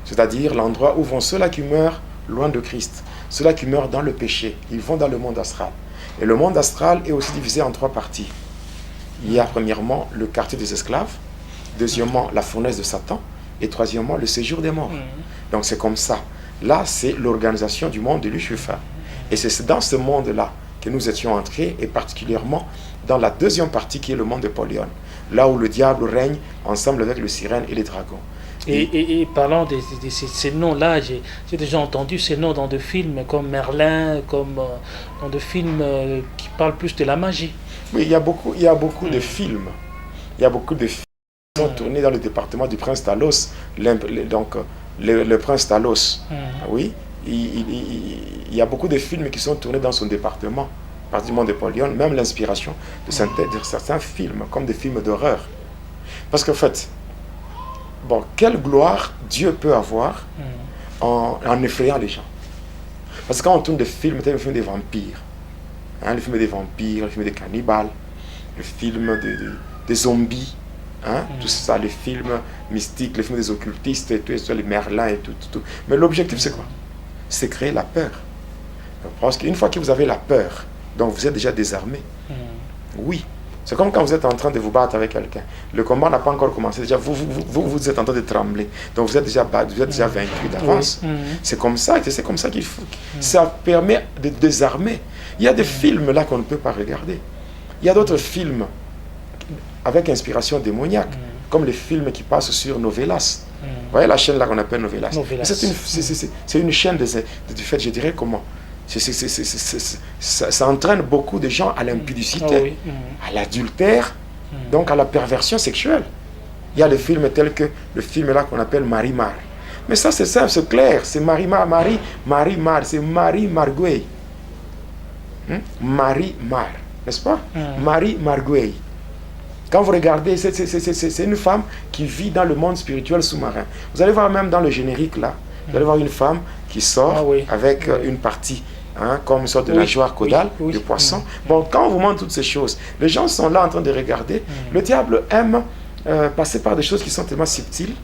c'est-à-dire l'endroit où vont ceux-là qui meurent loin de Christ, ceux-là qui meurent dans le péché, ils vont dans le monde astral. Et le monde astral est aussi divisé en 3 parties. Il y a premièrement le quartier des esclaves, deuxièmement la fournaise de Satan, et troisièmement le séjour des morts. Donc c'est comme ça. Là, c'est l'organisation du monde de Lucifer. Et c'est dans ce monde-là que nous étions entrés, et particulièrement dans la deuxième partie qui est le monde de Polion, là où le diable règne ensemble avec le sirène et les dragons. Et parlant de ces noms-là, j'ai déjà entendu ces noms dans des films comme Merlin, comme dans des films qui parlent plus de la magie. Oui, il y a beaucoup de films. Il y a beaucoup de films qui sont tournés dans le département du Prince Talos. Donc, le Prince Talos, oui, il y a beaucoup de films qui sont tournés dans son département, particulièrement de Polion, même l'inspiration de certains films, comme des films d'horreur. Parce qu'en fait, quelle gloire Dieu peut avoir en effrayant les gens. Parce que quand on tourne des films, le film des vampires, le film des vampires, le film des cannibales, le film des zombies, tout ça, les films mystiques, les films des occultistes, et tout, les Merlins et tout. Mais l'objectif, c'est quoi? C'est créer la peur. Parce qu'une fois que vous avez la peur, donc vous êtes déjà désarmé. Oui. C'est comme quand vous êtes en train de vous battre avec quelqu'un. Le combat n'a pas encore commencé. Déjà, vous êtes en train de trembler. Donc vous êtes déjà battu, vous êtes déjà vaincu d'avance. C'est comme ça qu'il faut. Ça permet de désarmer. Il y a des films là qu'on ne peut pas regarder. Il y a d'autres films avec inspiration démoniaque, comme les films qui passent sur Novelas. Vous voyez la chaîne là qu'on appelle Novelas. C'est une chaîne de fait, je dirais comment. Ça entraîne beaucoup de gens à l'impudicité, à l'adultère, donc à la perversion sexuelle. Il y a des films tels que le film là qu'on appelle Marie-Mar. Mais ça c'est simple, c'est clair, c'est Marie-Mar, c'est Marie Marguerite. Marie-Mar, n'est-ce pas? Marie Marguerite. Quand vous regardez, c'est une femme qui vit dans le monde spirituel sous-marin. Vous allez voir même dans le générique là, vous allez voir une femme qui sort avec une partie, comme une sorte de nageoire caudale de poisson. Bon, quand on vous montre toutes ces choses, les gens sont là en train de regarder. Le diable aime passer par des choses qui sont tellement subtiles,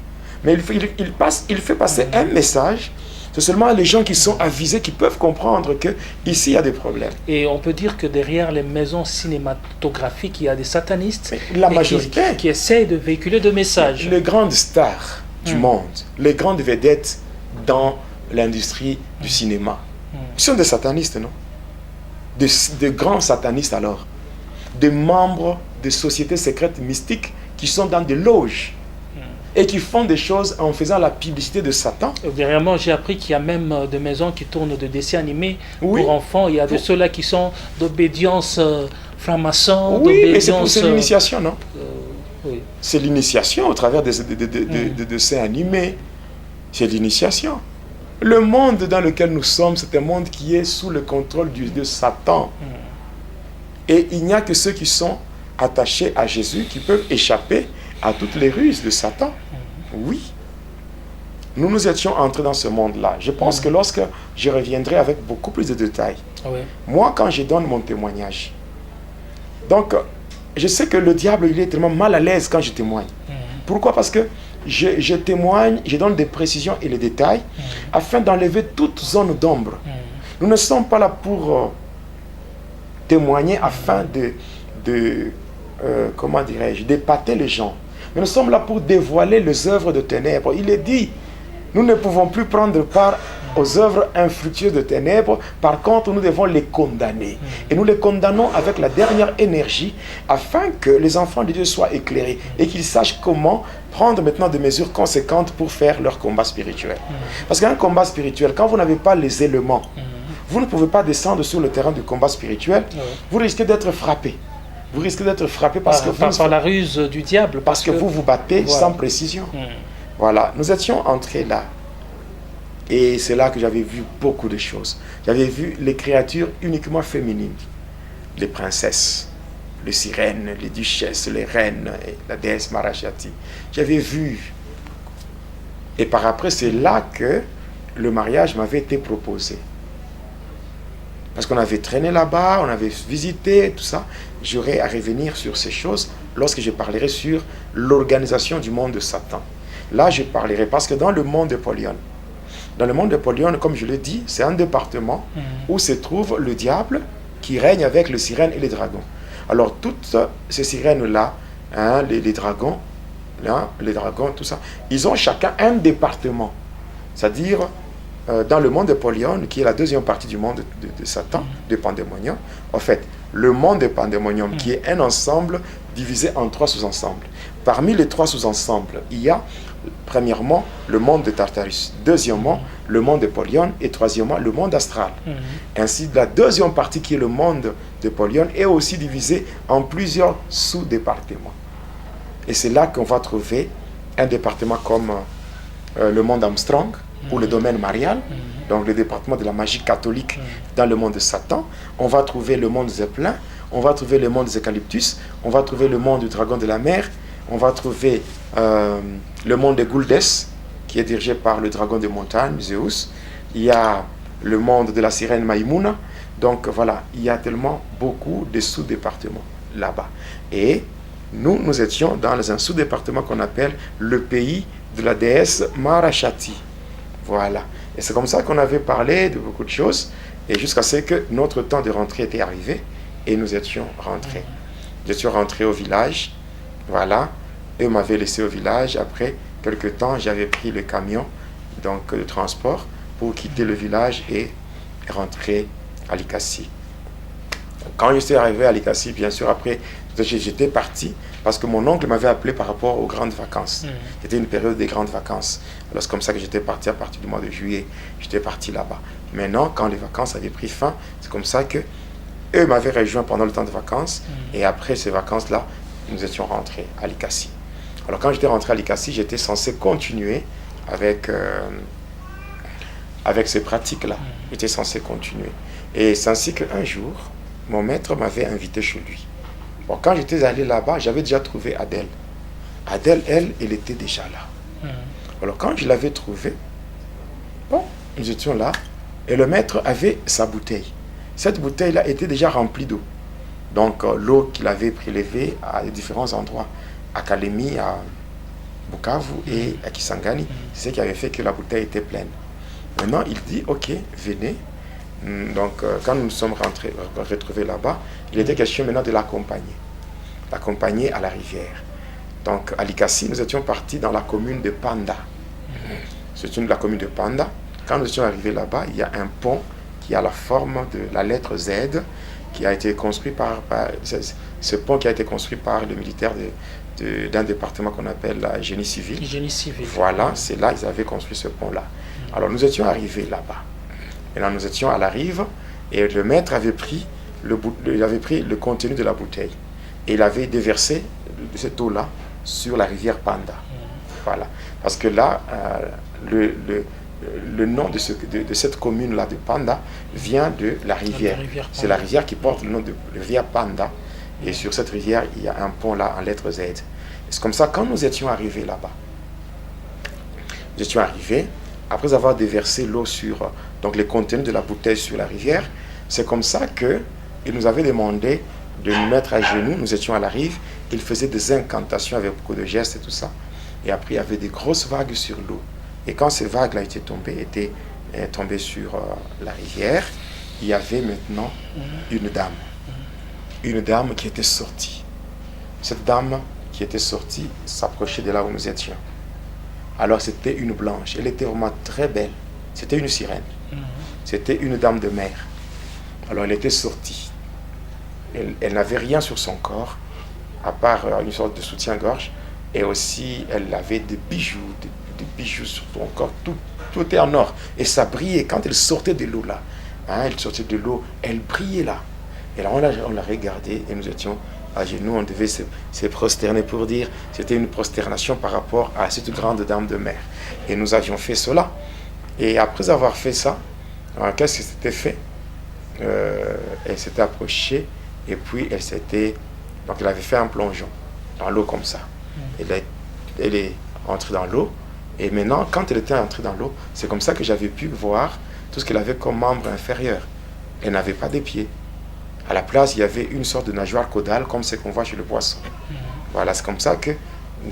mais il fait passer un message. C'est seulement les gens qui sont avisés qui peuvent comprendre que ici il y a des problèmes. Et on peut dire que derrière les maisons cinématographiques, il y a des satanistes la majorité qui essayent de véhiculer des messages. Les grandes stars du monde, les grandes vedettes dans l'industrie du cinéma, ils sont des satanistes, non? De grands satanistes alors, des membres de sociétés secrètes mystiques qui sont dans des loges et qui font des choses en faisant la publicité de Satan. Dernièrement, j'ai appris qu'il y a même des maisons qui tournent de dessins animés pour enfants. Il y a de ceux-là qui sont d'obédience franc-maçon, d'obédience... c'est l'initiation, non? C'est l'initiation au travers de dessins animés. C'est l'initiation. Le monde dans lequel nous sommes, c'est un monde qui est sous le contrôle de Satan. Et il n'y a que ceux qui sont attachés à Jésus qui peuvent échapper à toutes les ruses de Satan. Oui. Nous étions entrés dans ce monde-là. Je pense que lorsque je reviendrai avec beaucoup plus de détails, moi, quand je donne mon témoignage, donc, je sais que le diable, il est tellement mal à l'aise quand je témoigne. Pourquoi? Parce que je témoigne, je donne des précisions et les détails afin d'enlever toute zone d'ombre. Nous ne sommes pas là pour témoigner afin comment dirais-je, d'épater les gens. Mais nous sommes là pour dévoiler les œuvres de ténèbres. Il est dit, nous ne pouvons plus prendre part aux œuvres infructueuses de ténèbres. Par contre, nous devons les condamner. Et nous les condamnons avec la dernière énergie afin que les enfants de Dieu soient éclairés et qu'ils sachent comment prendre maintenant des mesures conséquentes pour faire leur combat spirituel. Parce qu'un combat spirituel, quand vous n'avez pas les éléments, vous ne pouvez pas descendre sur le terrain du combat spirituel. Vous risquez d'être frappé. Vous risquez d'être frappé parce que par la ruse du diable. Parce que vous vous battez sans précision. Voilà, nous étions entrés là. Et c'est là que j'avais vu beaucoup de choses. J'avais vu les créatures uniquement féminines. Les princesses, les sirènes, les duchesses, les reines, et la déesse Marashati. J'avais vu. Et par après, c'est là que le mariage m'avait été proposé. Parce qu'on avait traîné là-bas, on avait visité, tout ça. J'aurai à revenir sur ces choses lorsque je parlerai sur l'organisation du monde de Satan. Là, je parlerai parce que dans le monde de Polion, comme je l'ai dit, c'est un département où se trouve le diable qui règne avec les sirènes et les dragons. Alors, toutes ces sirènes-là, les dragons, tout ça, ils ont chacun un département. C'est-à-dire, dans le monde de Polion, qui est la deuxième partie du monde de Satan, de Pandémonium, en fait, le monde de Pandémonium, qui est un ensemble divisé en 3 sous-ensembles. Parmi les 3 sous-ensembles, il y a premièrement le monde de Tartarus, deuxièmement le monde de Polion et troisièmement le monde astral. Ainsi, la deuxième partie qui est le monde de Polion est aussi divisée en plusieurs sous-départements. Et c'est là qu'on va trouver un département comme le monde Armstrong, ou le domaine marial, donc le département de la magie catholique dans le monde de Satan. On va trouver le monde Zeppelin, on va trouver le monde des Eucalyptus, on va trouver le monde du dragon de la mer, on va trouver le monde de Gouldes, qui est dirigé par le dragon de montagne, Zeus. Il y a le monde de la sirène Maïmouna. Donc voilà, il y a tellement beaucoup de sous-départements là-bas. Et nous étions dans un sous-département qu'on appelle le pays de la déesse Marashati. Voilà. Et c'est comme ça qu'on avait parlé de beaucoup de choses. Et jusqu'à ce que notre temps de rentrée était arrivé. Et nous étions rentrés. Je suis rentré au village. Voilà. Eux m'avaient laissé au village. Après quelques temps, j'avais pris le camion donc, de transport pour quitter le village et rentrer à Likassi. Quand je suis arrivé à Likassi, bien sûr, après, j'étais parti parce que mon oncle m'avait appelé par rapport aux grandes vacances. C'était une période des grandes vacances. Alors c'est comme ça que j'étais parti à partir du mois de juillet. J'étais parti là-bas. Maintenant, quand les vacances avaient pris fin, c'est comme ça que eux m'avaient rejoint pendant le temps de vacances. Et après ces vacances-là, nous étions rentrés à Likassi. Alors quand j'étais rentré à Likassi, j'étais censé continuer avec ces pratiques-là. J'étais censé continuer. Et c'est ainsi qu'un jour, mon maître m'avait invité chez lui. Bon, quand j'étais allé là-bas, j'avais déjà trouvé Adèle. Adèle, elle était déjà là. Alors quand je l'avais trouvée, bon, nous étions là, et le maître avait sa bouteille. Cette bouteille-là était déjà remplie d'eau. Donc l'eau qu'il avait prélevée à différents endroits, à Kalemi, à Bukavu et à Kisangani, c'est ce qui avait fait que la bouteille était pleine. Maintenant, il dit, ok, venez. Donc quand nous nous sommes retrouvés là-bas, il était question maintenant de l'accompagner à la rivière. Donc à Likassi, nous étions partis dans la commune de Panda. C'est la commune de Panda. Quand nous étions arrivés là-bas, il y a un pont qui a la forme de la lettre Z, qui a été construit ce pont qui a été construit par le militaire d'un département qu'on appelle la génie civil. Génie civil. Voilà, c'est là qu'ils avaient construit ce pont-là. Alors nous étions arrivés là-bas. Maintenant nous étions à la rive et le maître avait pris le contenu de la bouteille et il avait déversé cette eau-là sur la rivière Panda. Voilà. Parce que là, le nom de cette commune-là de Panda vient de la rivière. C'est la rivière qui porte le nom de rivière Panda. Et sur cette rivière, il y a un pont là en lettre Z. C'est comme ça, quand nous étions arrivés là-bas, nous étions arrivés, après avoir déversé l'eau sur donc les contenus de la bouteille sur la rivière, c'est comme ça qu'il nous avait demandé de nous mettre à genoux. Nous étions à la rive, il faisait des incantations avec beaucoup de gestes et tout ça. Et après, il y avait des grosses vagues sur l'eau. Et quand ces vagues-là étaient tombées sur la rivière, il y avait maintenant une dame qui était sortie. Cette dame qui était sortie s'approchait de là où nous étions. Alors c'était une blanche, elle était vraiment très belle. C'était une sirène. C'était une dame de mer. Alors elle était sortie. Elle n'avait rien sur son corps, à part une sorte de soutien-gorge. Et aussi, elle avait des bijoux, des bijoux sur son corps. Tout était en or. Et ça brillait quand elle sortait de l'eau là. Elle sortait de l'eau, elle brillait là. Et là, on l'a regardée et nous étions à genoux. On devait se prosterner pour dire. C'était une prosternation par rapport à cette grande dame de mer. Et nous avions fait cela. Et après avoir fait ça, qu'est-ce qui s'était fait? Elle s'était approchée et puis donc elle avait fait un plongeon dans l'eau comme ça. Elle est entrée dans l'eau et maintenant quand elle était entrée dans l'eau, c'est comme ça que j'avais pu voir tout ce qu'elle avait comme membre inférieur. Elle n'avait pas de pieds. À la place, il y avait une sorte de nageoire caudale comme ce qu'on voit chez le poisson. Voilà, c'est comme ça que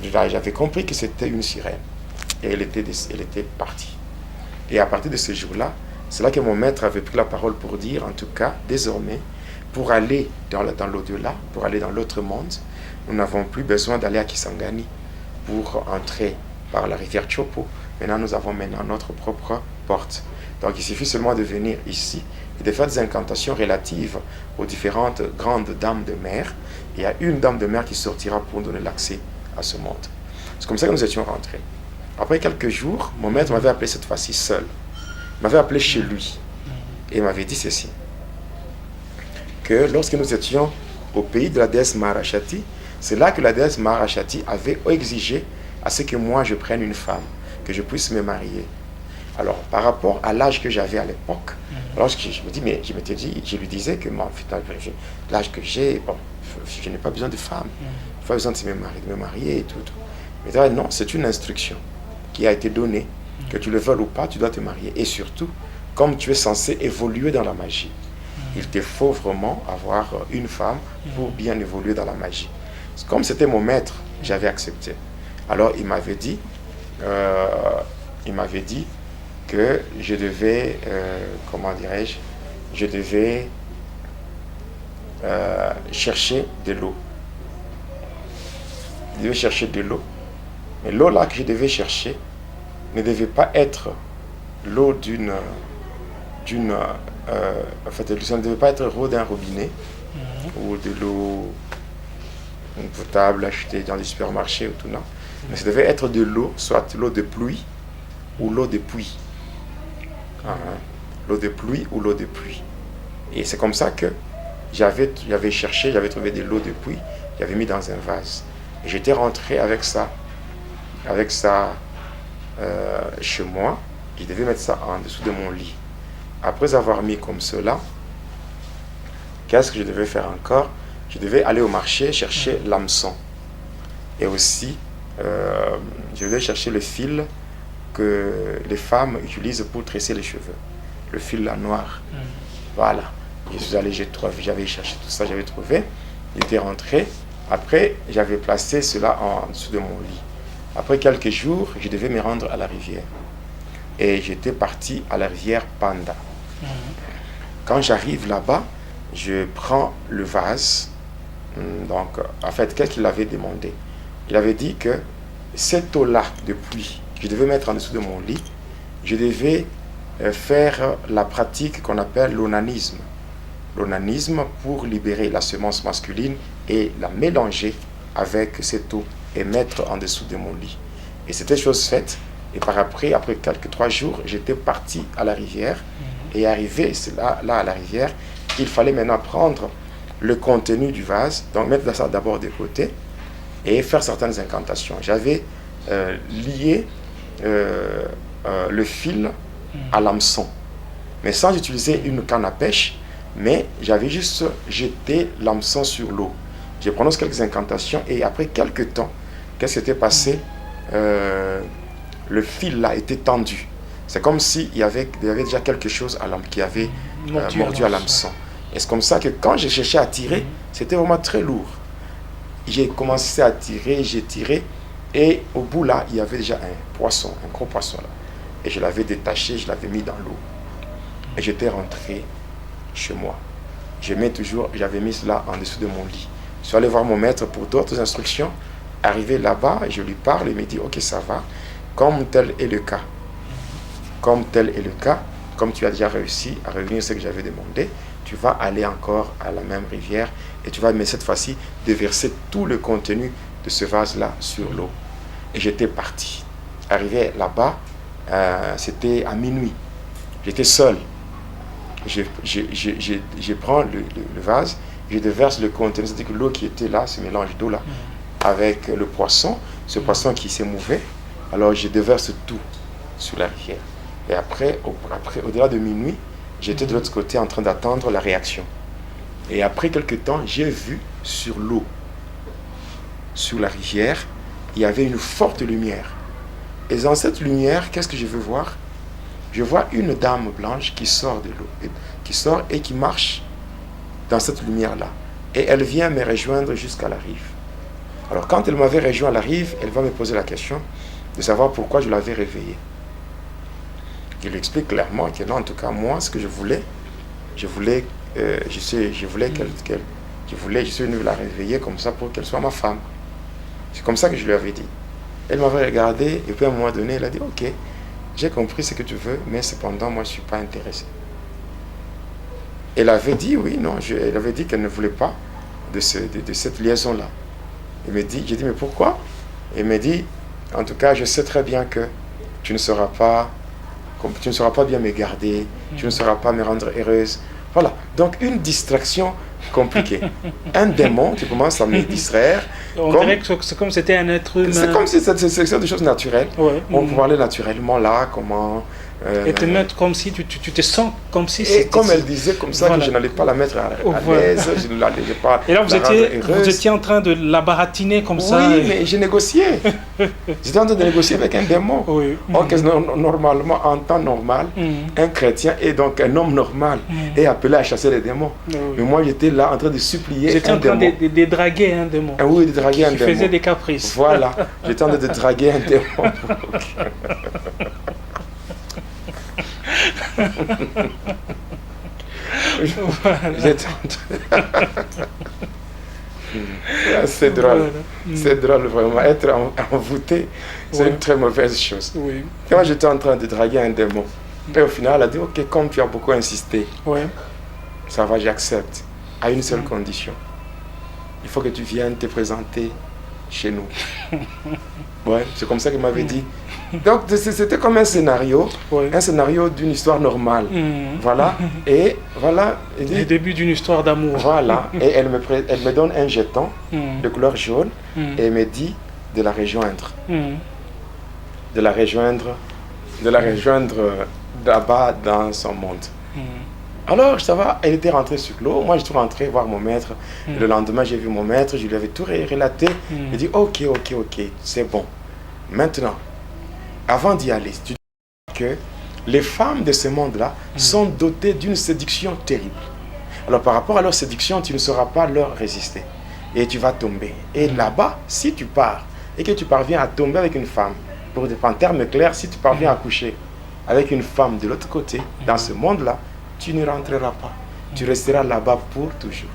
j'avais compris que c'était une sirène. Et elle était partie. Et à partir de ce jour-là, c'est là que mon maître avait pris la parole pour dire, en tout cas, désormais, pour aller dans l'au-delà, pour aller dans l'autre monde, nous n'avons plus besoin d'aller à Kisangani pour entrer par la rivière Chopo. Maintenant, nous avons notre propre porte. Donc, il suffit seulement de venir ici et de faire des incantations relatives aux différentes grandes dames de mer. Il y a une dame de mer qui sortira pour donner l'accès à ce monde. C'est comme ça que nous étions rentrés. Après quelques jours, mon maître m'avait appelé cette fois-ci seul. Il m'avait appelé chez lui et il m'avait dit ceci, que lorsque nous étions au pays de la déesse Maharashati, c'est là que la déesse Maharashati avait exigé à ce que moi je prenne une femme, que je puisse me marier. Alors par rapport à l'âge que j'avais à l'époque, alors je lui disais que moi, l'âge que j'ai, bon, je n'ai pas besoin de femme, je n'ai pas besoin de me marier et tout. Mais non, c'est une instruction qui a été donnée, que tu le veuilles ou pas, tu dois te marier. Et surtout, comme tu es censé évoluer dans la magie, il te faut vraiment avoir une femme pour bien évoluer dans la magie. Comme c'était mon maître, j'avais accepté. Alors il m'avait dit que je devais, je devais chercher de l'eau. Je devais chercher de l'eau. Mais l'eau là que je devais chercher ne devait pas être l'eau ça ne devait pas être l'eau d'un robinet ou de l'eau potable achetée dans les supermarchés ou tout, non. Mais ça devait être de l'eau, soit l'eau de pluie ou l'eau de puits. l'eau de pluie ou l'eau de pluie. Et c'est comme ça que j'avais cherché, j'avais trouvé de l'eau de pluie, j'avais mis dans un vase. Et j'étais rentré avec ça chez moi. Je devais mettre ça en dessous de mon lit. Après avoir mis comme cela, qu'est-ce que je devais faire encore? Je devais aller au marché chercher l'hameçon. Et aussi, je devais chercher le fil que les femmes utilisent pour tresser les cheveux. Le fil là, noir. Voilà. Je suis allé, j'avais cherché tout ça, j'avais trouvé. J'étais rentré. Après, j'avais placé cela en dessous de mon lit. Après quelques jours, je devais me rendre à la rivière. Et j'étais parti à la rivière Panda. Quand j'arrive là-bas, je prends le vase. Donc, en fait, qu'est-ce qu'il avait demandé? Il avait dit que cette eau-là de pluie, je devais mettre en dessous de mon lit, je devais faire la pratique qu'on appelle l'onanisme. L'onanisme pour libérer la semence masculine et la mélanger avec cette eau et mettre en dessous de mon lit. Et c'était chose faite. Et après quelques 3 jours, j'étais parti à la rivière. Et arrivé là à la rivière, il fallait maintenant prendre le contenu du vase, donc mettre ça d'abord de côté et faire certaines incantations. J'avais lié le fil à l'hameçon, mais sans utiliser une canne à pêche, mais j'avais juste jeté l'hameçon sur l'eau. J'ai prononcé quelques incantations et après quelques temps, qu'est-ce qui s'était passé? Le fil là était tendu. C'est comme s'il y avait déjà quelque chose qui avait mordu à l'hameçon. Et c'est comme ça que quand j'ai cherché à tirer, c'était vraiment très lourd. J'ai commencé à tirer, j'ai tiré, et au bout là, il y avait déjà un poisson, un gros poisson là. Et je l'avais détaché, je l'avais mis dans l'eau. Et j'étais rentré chez moi. J'avais mis cela en dessous de mon lit. Je suis allé voir mon maître pour d'autres instructions. Arrivé là-bas, je lui parle, il me dit, ok, ça va, comme tel est le cas. Comme tel est le cas, comme tu as déjà réussi à revenir ce que j'avais demandé, tu vas aller encore à la même rivière et tu vas, mais cette fois-ci, déverser tout le contenu de ce vase-là sur l'eau. Et j'étais parti. Arrivé là-bas, c'était à minuit. J'étais seul. Je prends le vase, je déverse le contenu, c'est-à-dire que l'eau qui était là, ce mélange d'eau là, avec le poisson, ce poisson qui s'est mouvé, alors je déverse tout sur la rivière. Et après, au-delà de minuit, j'étais de l'autre côté en train d'attendre la réaction. Et après quelques temps, j'ai vu sur l'eau, sur la rivière, il y avait une forte lumière. Et dans cette lumière, qu'est-ce que je veux voir? Je vois une dame blanche qui sort de l'eau, qui sort et qui marche dans cette lumière-là. Et elle vient me rejoindre jusqu'à la rive. Alors quand elle m'avait rejoint à la rive, elle va me poser la question de savoir pourquoi je l'avais réveillée. Je lui explique clairement que non, en tout cas, moi, ce que je suis venu la réveiller comme ça pour qu'elle soit ma femme. C'est comme ça que je lui avais dit. Elle m'avait regardé et puis à un moment donné, elle a dit, ok, j'ai compris ce que tu veux, mais cependant, moi, je ne suis pas intéressé. Elle avait dit, oui, non, elle avait dit qu'elle ne voulait pas de cette liaison-là. J'ai dit, mais pourquoi? Elle me dit, en tout cas, je sais très bien que tu ne sauras pas bien me garder, tu ne sauras pas me rendre heureuse. Voilà, donc une distraction compliquée. Un démon qui commence à me distraire. On dirait que c'est comme si c'était un être humain. C'est comme si c'était des choses naturelles. Ouais. On peut parler naturellement là, comment... et te mettre comme si tu te sens comme si et comme elle disait comme ça, voilà, que je n'allais pas la mettre à l'aise, je ne l'allais pas. Et là vous étiez en train de la baratiner comme ça. Oui, mais j'ai négocié. J'étais en train de négocier avec un démon. Oui. Or, normalement, en temps normal, un chrétien et donc un homme normal est appelé à chasser les démons. Oui. Mais moi j'étais là en train de supplier j'étais un démon. J'étais en train de draguer un démon. Ah oui, de draguer un démon. Tu faisais des caprices. Voilà, j'étais en train de draguer un démon. C'est drôle. Voilà. C'est drôle vraiment. Être envoûté, c'est une très mauvaise chose. Oui. Quand j'étais en train de draguer un démon, et au final, elle a dit, ok, comme tu as beaucoup insisté, ça va, j'accepte, à une seule condition. Il faut que tu viennes te présenter chez nous. Ouais, c'est comme ça qu'il m'avait dit. Donc c'était comme un scénario d'une histoire normale. Voilà, et voilà. Le début d'une histoire d'amour. Voilà, et elle me donne un jeton de couleur jaune et me dit de la rejoindre. De la rejoindre là-bas dans son monde. Alors, ça va, elle était rentrée sur l'eau. Moi, j'étais rentré voir mon maître. Le lendemain, j'ai vu mon maître, je lui avais tout relaté. Il dit, ok, c'est bon. Maintenant, avant d'y aller, tu dis que les femmes de ce monde-là sont dotées d'une séduction terrible. Alors, par rapport à leur séduction, tu ne sauras pas leur résister. Et tu vas tomber. Et là-bas, si tu pars et que tu parviens à tomber avec une femme, pour en termes clairs, si tu parviens à coucher avec une femme de l'autre côté, dans ce monde-là, tu ne rentreras pas. Tu resteras là-bas pour toujours.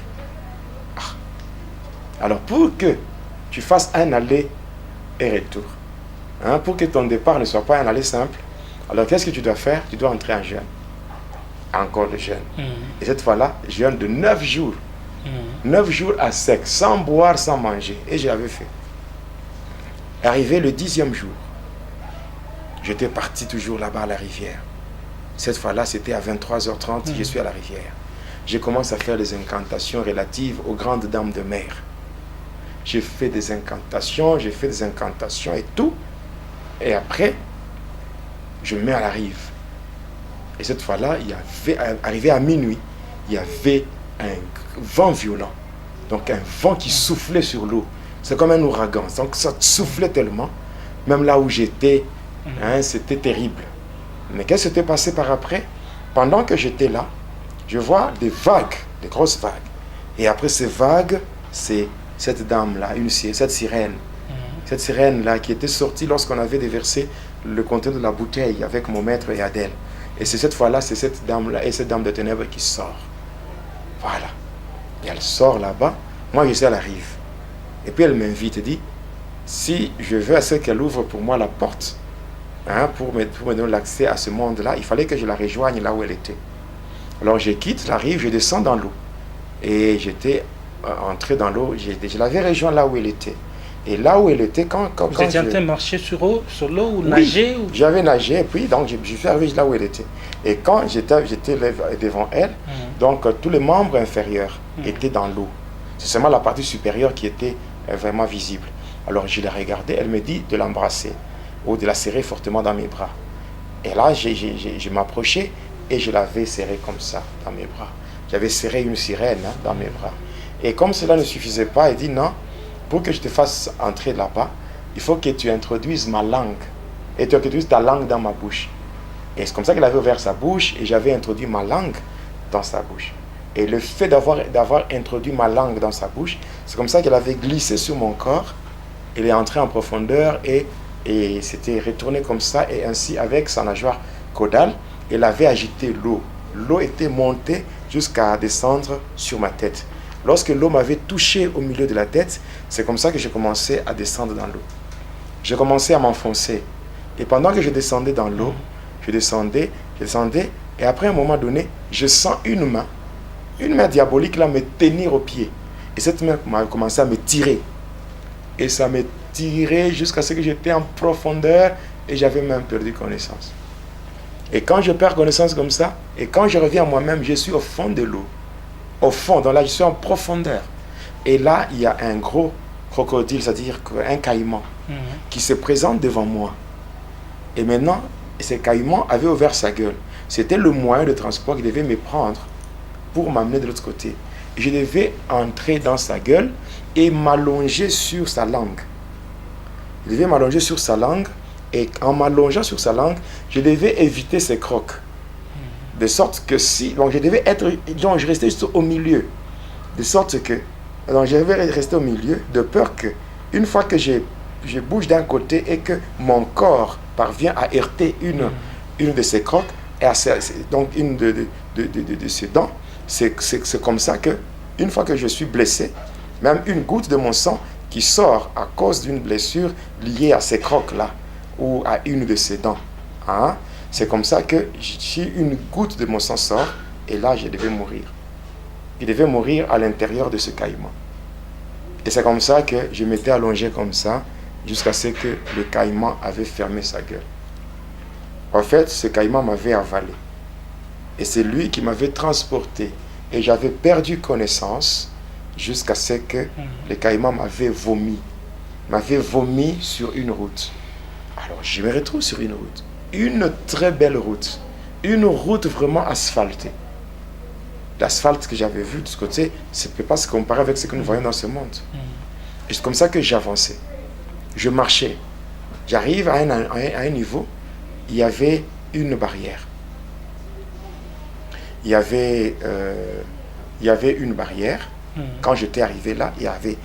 Alors, pour que tu fasses un aller et retour, pour que ton départ ne soit pas un aller simple, alors qu'est-ce que tu dois faire? Tu dois entrer en jeûne. Encore le jeûne. Et cette fois-là, jeûne de 9 jours. 9 jours à sec, sans boire, sans manger. Et j'avais fait. Arrivé le 10e jour, j'étais parti toujours là-bas à la rivière. Cette fois-là, c'était à 23h30, je suis à la rivière. Je commence à faire des incantations relatives aux grandes dames de mer. J'ai fait des incantations et tout. Et après, je me mets à la rive. Et cette fois-là, arrivé à minuit, il y avait un vent violent. Donc un vent qui soufflait sur l'eau. C'est comme un ouragan. Donc ça soufflait tellement. Même là où j'étais, c'était terrible. Mais qu'est-ce qui s'était passé par après? Pendant que j'étais là, je vois des vagues, des grosses vagues. Et après ces vagues, c'est cette dame-là, cette sirène. Cette sirène-là qui était sortie lorsqu'on avait déversé le contenu de la bouteille avec mon maître et Adèle. Et c'est cette fois-là, c'est cette dame-là et cette dame de ténèbres qui sort. Voilà. Et elle sort là-bas. Moi, je suis à la rive. Et puis elle m'invite et dit, si je veux à ce qu'elle ouvre pour moi la porte, pour me donner l'accès à ce monde-là, il fallait que je la rejoigne là où elle était. Alors je quitte la rive, je descends dans l'eau. Et j'étais entré dans l'eau, je l'avais rejoint là où elle était. Et là où elle était, quand vous étiez en train de marcher sur l'eau ou nager ou... J'avais nagé et puis donc je suis arrivé là où elle était. Et quand j'étais devant elle, donc tous les membres inférieurs étaient dans l'eau. C'est seulement la partie supérieure qui était vraiment visible. Alors je la regardais, elle me dit de l'embrasser ou de la serrer fortement dans mes bras. Et là, je m'approchais et je l'avais serrée comme ça dans mes bras. J'avais serré une sirène dans mes bras. Et comme cela ne suffisait pas, elle dit non, pour que je te fasse entrer là-bas, il faut que tu introduises ma langue. Et tu introduises ta langue dans ma bouche. Et c'est comme ça qu'elle avait ouvert sa bouche et j'avais introduit ma langue dans sa bouche. Et le fait d'avoir introduit ma langue dans sa bouche, c'est comme ça qu'elle avait glissé sur mon corps. Elle est entrée en profondeur et s'était retournée comme ça. Et ainsi, avec sa nageoire caudale, elle avait agité l'eau. L'eau était montée jusqu'à descendre sur ma tête. Lorsque l'eau m'avait touché au milieu de la tête, c'est comme ça que j'ai commencé à descendre dans l'eau. J'ai commencé à m'enfoncer. Et pendant que je descendais dans l'eau, je descendais, et après un moment donné, je sens une main diabolique là me tenir au pied. Et cette main m'a commencé à me tirer. Et ça me tirait jusqu'à ce que j'étais en profondeur et j'avais même perdu connaissance. Et quand je perds connaissance comme ça, et quand je reviens à moi-même, je suis au fond de l'eau. Au fond, donc là je suis en profondeur. Et là, il y a un gros crocodile, c'est-à-dire un caïman, qui se présente devant moi. Et maintenant, ce caïman avait ouvert sa gueule. C'était le moyen de transport qui devait me prendre pour m'amener de l'autre côté. Je devais entrer dans sa gueule et m'allonger sur sa langue. Je devais m'allonger sur sa langue et en m'allongeant sur sa langue, je devais éviter ses crocs. De sorte que si... Donc je devais être... Donc je restais juste au milieu. De sorte que... Donc je devais rester au milieu de peur que une fois que je bouge d'un côté et que mon corps parvient à heurter une de ses crocs, et donc une de ses dents, c'est comme ça que une fois que je suis blessé, même une goutte de mon sang qui sort à cause d'une blessure liée à ces crocs-là ou à une de ses dents, c'est comme ça que si une goutte de mon sang sort, et là je devais mourir. Il devait mourir à l'intérieur de ce caïman. Et c'est comme ça que je m'étais allongé comme ça, jusqu'à ce que le caïman avait fermé sa gueule. En fait, ce caïman m'avait avalé. Et c'est lui qui m'avait transporté. Et j'avais perdu connaissance jusqu'à ce que le caïman m'avait vomi. M'avait vomi sur une route. Alors, je me retrouve sur une route. Une très belle route. Une route vraiment asphaltée. L'asphalte que j'avais vu de ce côté, ça ne peut pas se comparer avec ce que nous voyons dans ce monde. Et c'est comme ça que j'avançais. Je marchais. J'arrive à un niveau, il y avait une barrière. Il y avait une barrière. Quand j'étais arrivé là, il y avait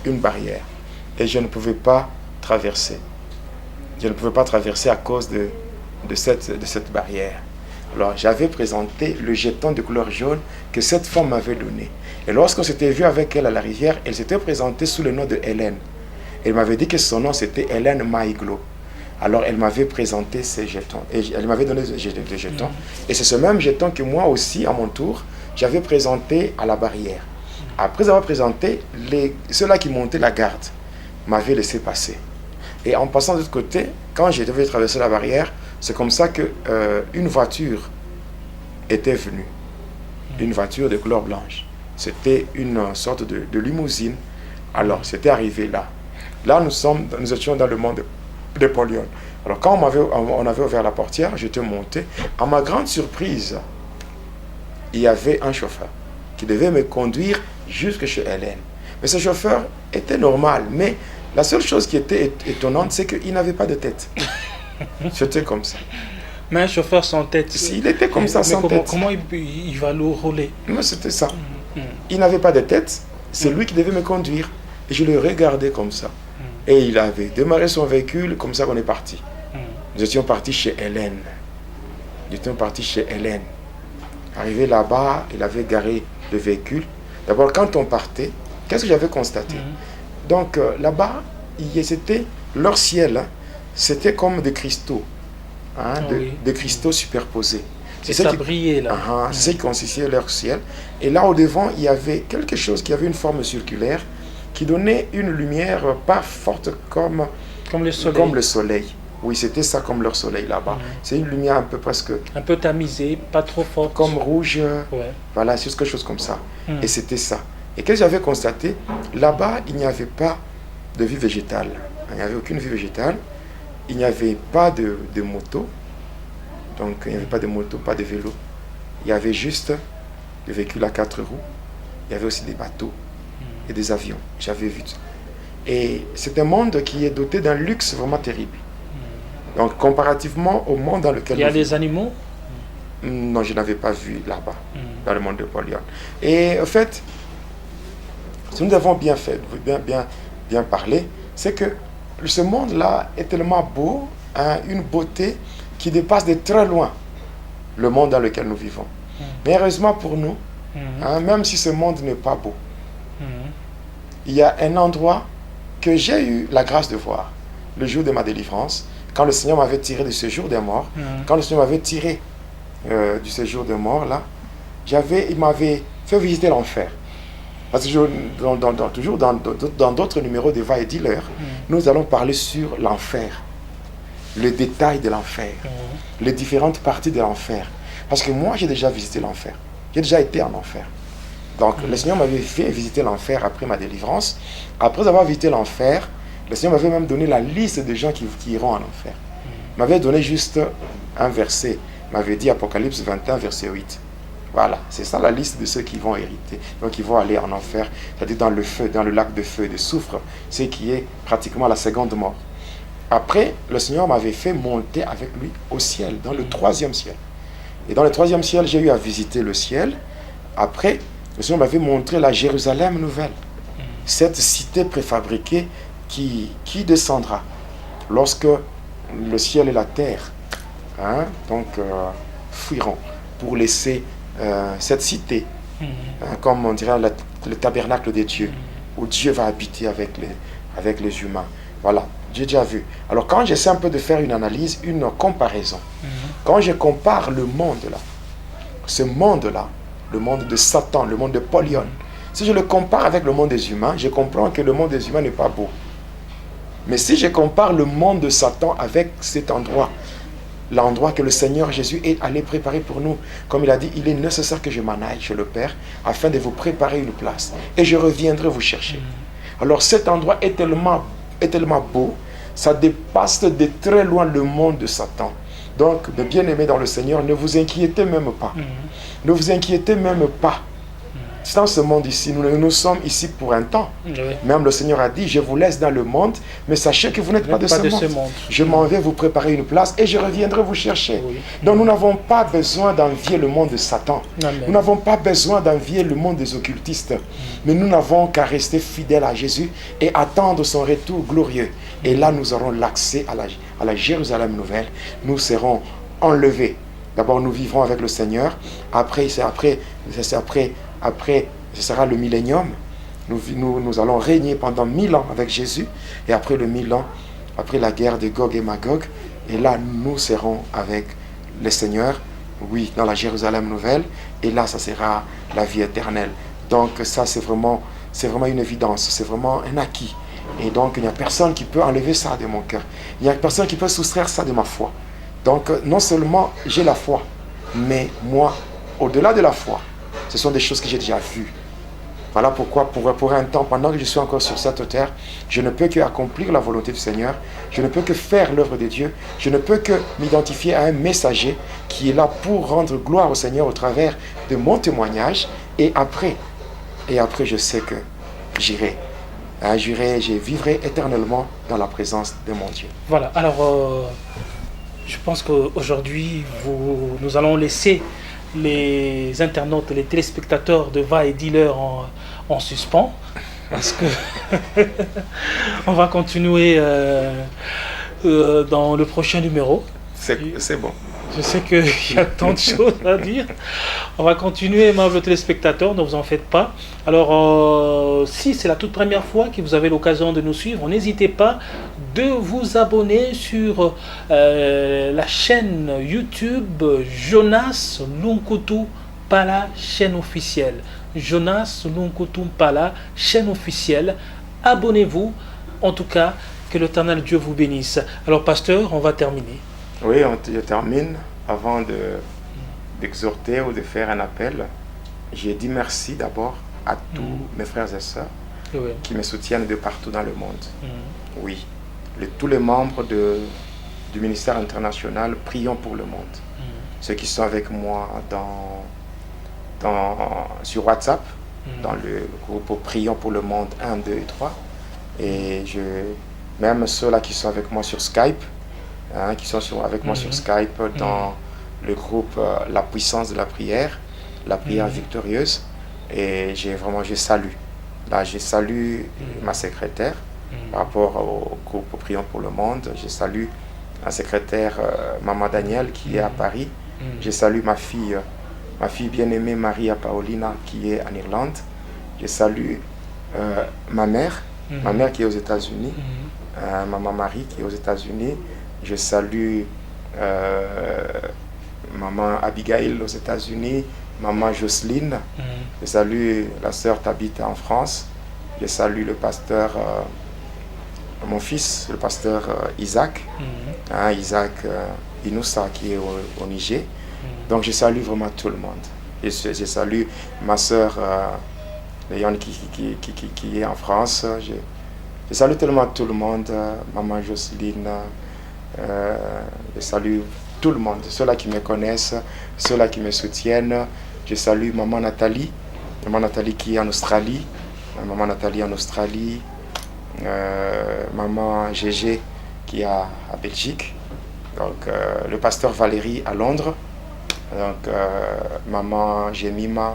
une barrière. Et je ne pouvais pas traverser. Je ne pouvais pas traverser à cause de cette barrière. Alors, j'avais présenté le jeton de couleur jaune que cette femme m'avait donné. Et lorsqu'on s'était vu avec elle à la rivière, elle s'était présentée sous le nom de Hélène. Elle m'avait dit que son nom c'était Hélène Maïglo. Alors, elle m'avait présenté ces jetons. Et elle m'avait donné des jetons. Et c'est ce même jeton que moi aussi, à mon tour, j'avais présenté à la barrière. Après avoir présenté, ceux-là qui montaient la garde m'avaient laissé passer. Et en passant de l'autre côté, quand je devais traverser la barrière, c'est comme ça qu'une voiture était venue. Une voiture de couleur blanche. C'était une sorte de limousine. Alors, c'était arrivé là. Là, nous étions dans le monde de Polion. Alors, quand on avait ouvert la portière, j'étais monté. À ma grande surprise, il y avait un chauffeur qui devait me conduire jusque chez Hélène. Mais ce chauffeur était normal. Mais la seule chose qui était étonnante, c'est qu'il n'avait pas de tête. C'était comme ça. Mais un chauffeur sans tête. Il était comme ça, sans tête. Comment il va le rouler? Non, c'était ça. Il n'avait pas de tête. C'est lui qui devait me conduire. Et je le regardais comme ça. Et il avait démarré son véhicule, comme ça qu'on est parti. Nous étions partis chez Hélène. Arrivé là-bas, il avait garé le véhicule. D'abord, quand on partait, qu'est-ce que j'avais constaté? Donc là-bas, c'était leur ciel. C'était comme des cristaux. Des cristaux superposés. Et ça brillait là. C'est ce qui constituait leur ciel. Et là, au devant, il y avait quelque chose qui avait une forme circulaire, qui donnait une lumière pas forte comme le soleil. Oui, c'était ça comme leur soleil là-bas. C'est une lumière un peu presque... un peu tamisée, pas trop forte. Comme rouge. Ouais. Voilà, c'est quelque chose comme ça. Et c'était ça. Et qu'est-ce que j'avais constaté? Là-bas, il n'y avait pas de vie végétale. Il n'y avait aucune vie végétale. Il n'y avait pas de moto. Donc, il n'y avait pas de moto, pas de vélo. Il y avait juste des véhicules à 4 roues. Il y avait aussi des bateaux et des avions. J'avais vu ça. Et c'est un monde qui est doté d'un luxe vraiment terrible. Donc, comparativement au monde dans lequel... Il y a des animaux? Non, je n'avais pas vu là-bas, dans le monde de Polion. Et en fait, ce que nous avons bien fait, bien parlé, c'est que ce monde-là est tellement beau, une beauté qui dépasse de très loin le monde dans lequel nous vivons. Mais heureusement pour nous, même si ce monde n'est pas beau, il y a un endroit que j'ai eu la grâce de voir le jour de ma délivrance, quand le Seigneur m'avait tiré du séjour des morts, quand le Seigneur m'avait tiré du séjour des morts, là, il m'avait fait visiter l'enfer. Parce que toujours dans d'autres numéros de Va et Dealer, nous allons parler sur l'enfer, le détail de l'enfer, les différentes parties de l'enfer. Parce que moi, j'ai déjà visité l'enfer. J'ai déjà été en enfer. Donc, le Seigneur m'avait fait visiter l'enfer après ma délivrance. Après avoir visité l'enfer, le Seigneur m'avait même donné la liste des gens qui iront en enfer. Il m'avait donné juste un verset. Il m'avait dit Apocalypse 21, verset 8. Voilà, c'est ça la liste de ceux qui vont hériter. Donc, ils vont aller en enfer, c'est-à-dire dans le feu, dans le lac de feu et de soufre, ce qui est pratiquement la seconde mort. Après, le Seigneur m'avait fait monter avec lui au ciel, dans le 3e ciel. Et dans le 3e ciel, j'ai eu à visiter le ciel. Après, le Seigneur m'avait montré la Jérusalem nouvelle, cette cité préfabriquée qui descendra lorsque le ciel et la terre fuiront pour laisser cette cité, comme on dirait le tabernacle de Dieu, où Dieu va habiter avec les humains. Voilà, j'ai déjà vu. Alors quand j'essaie un peu de faire une analyse, une comparaison, quand je compare le monde là, ce monde-là, le monde de Satan, le monde de Polion, Si je le compare avec le monde des humains, je comprends que le monde des humains n'est pas beau. Mais si je compare le monde de Satan avec cet endroit, l'endroit que le Seigneur Jésus est allé préparer pour nous, comme il a dit, il est nécessaire que je m'en aille chez le Père afin de vous préparer une place. Et je reviendrai vous chercher. Alors cet endroit est tellement beau, ça dépasse de très loin le monde de Satan. Donc, mes bien-aimés dans le Seigneur, ne vous inquiétez même pas. Ne vous inquiétez même pas. Dans ce monde ici, nous sommes ici pour un temps. Oui. Même le Seigneur a dit, je vous laisse dans le monde, mais sachez que vous n'êtes pas de ce monde. Je m'en vais vous préparer une place et je reviendrai vous chercher. Oui. Donc nous n'avons pas besoin d'envier le monde de Satan. Amen. Nous n'avons pas besoin d'envier le monde des occultistes. Mais nous n'avons qu'à rester fidèles à Jésus et attendre son retour glorieux. Et là, nous aurons l'accès à la Jérusalem nouvelle. Nous serons enlevés. D'abord, nous vivrons avec le Seigneur. Après, ce sera le millénium. Nous allons régner pendant 1000 ans avec Jésus. Et après le 1000 ans, après la guerre de Gog et Magog, et là, nous serons avec le Seigneur, oui, dans la Jérusalem nouvelle. Et là, ça sera la vie éternelle. Donc ça, c'est vraiment une évidence. C'est vraiment un acquis. Et donc, il n'y a personne qui peut enlever ça de mon cœur. Il n'y a personne qui peut soustraire ça de ma foi. Donc, non seulement j'ai la foi, mais moi, au-delà de la foi, ce sont des choses que j'ai déjà vues. Voilà pourquoi, pour un temps, pendant que je suis encore sur cette terre, je ne peux qu'accomplir la volonté du Seigneur, je ne peux que faire l'œuvre de Dieu, je ne peux que m'identifier à un messager qui est là pour rendre gloire au Seigneur au travers de mon témoignage. Et après, je sais que j'irai. Je vivrai éternellement dans la présence de mon Dieu. Voilà, alors je pense qu'aujourd'hui, nous allons laisser les internautes, les téléspectateurs de Va et Dealer en suspens, parce que on va continuer dans le prochain numéro. C'est bon. Je sais qu'il y a tant de choses à dire. On va continuer, aimables téléspectateurs, ne vous en faites pas. Alors, si c'est la toute première fois que vous avez l'occasion de nous suivre, n'hésitez pas de vous abonner sur la chaîne YouTube Jonas Lunkutu Pala, chaîne officielle. Jonas Lunkutu Pala, chaîne officielle. Abonnez-vous. En tout cas, que l'Éternel Dieu vous bénisse. Alors, pasteur, on va terminer. Oui, je termine. Avant d'exhorter ou de faire un appel, j'ai dit merci d'abord à tous mes frères et sœurs qui me soutiennent de partout dans le monde. Oui, tous les membres du ministère international, prions pour le monde. Ceux qui sont avec moi sur WhatsApp, dans le groupe Prions pour le monde 1, 2 et 3. Et même ceux-là qui sont avec moi sur Skype, qui sont avec moi sur Skype dans le groupe La puissance de la prière victorieuse. Et je salue. Là, je salue ma secrétaire par rapport au groupe Prions pour le monde. Je salue la secrétaire Maman Daniel qui est à Paris. Je salue ma fille bien-aimée Maria Paolina qui est en Irlande. Je salue ma mère qui est aux États-Unis, Maman Marie qui est aux États-Unis. Je salue Maman Abigail aux États-Unis, Maman Jocelyne. Je salue la sœur Tabitha en France. Je salue le pasteur, mon fils, le pasteur Isaac, Isaac Inoussa qui est au Niger. Donc je salue vraiment tout le monde. Je salue ma sœur Léon qui est en France. Je salue tellement tout le monde, Maman Jocelyne. Je salue tout le monde, ceux-là qui me connaissent, ceux-là qui me soutiennent. Je salue Maman Nathalie qui est en Australie, Maman Gégé qui est à Belgique, donc le pasteur Valérie à Londres, donc Maman Jemima.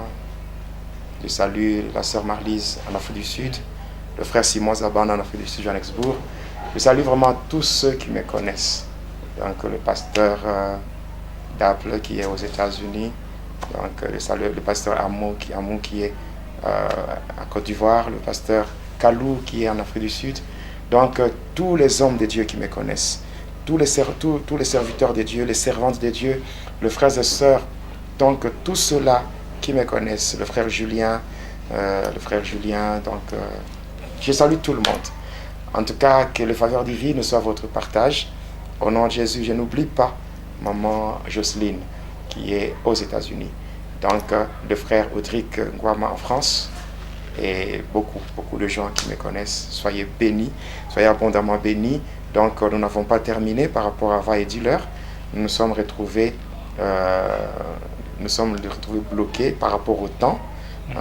Je salue la sœur Marlise en Afrique du Sud, le frère Simon Zaban en Afrique du Sud, Johannesburg. Je salue vraiment tous ceux qui me connaissent. Donc le pasteur Daple qui est aux États-Unis. Donc je salue le pasteur Amou qui est à Côte d'Ivoire. Le pasteur Kalou qui est en Afrique du Sud. Donc tous les hommes de Dieu qui me connaissent. Tous les serviteurs de Dieu, les servantes de Dieu, les frères et sœurs. Donc tous ceux-là qui me connaissent. Le frère Julien, le frère Julien. Donc, je salue tout le monde. En tout cas, que le faveur divine soit votre partage. Au nom de Jésus, je n'oublie pas maman Jocelyne qui est aux États-Unis. Donc, le frère Audric Nguama en France et beaucoup de gens qui me connaissent. Soyez bénis, soyez abondamment bénis. Donc, nous n'avons pas terminé par rapport à Va et Dealer. Nous nous sommes retrouvés bloqués par rapport au temps.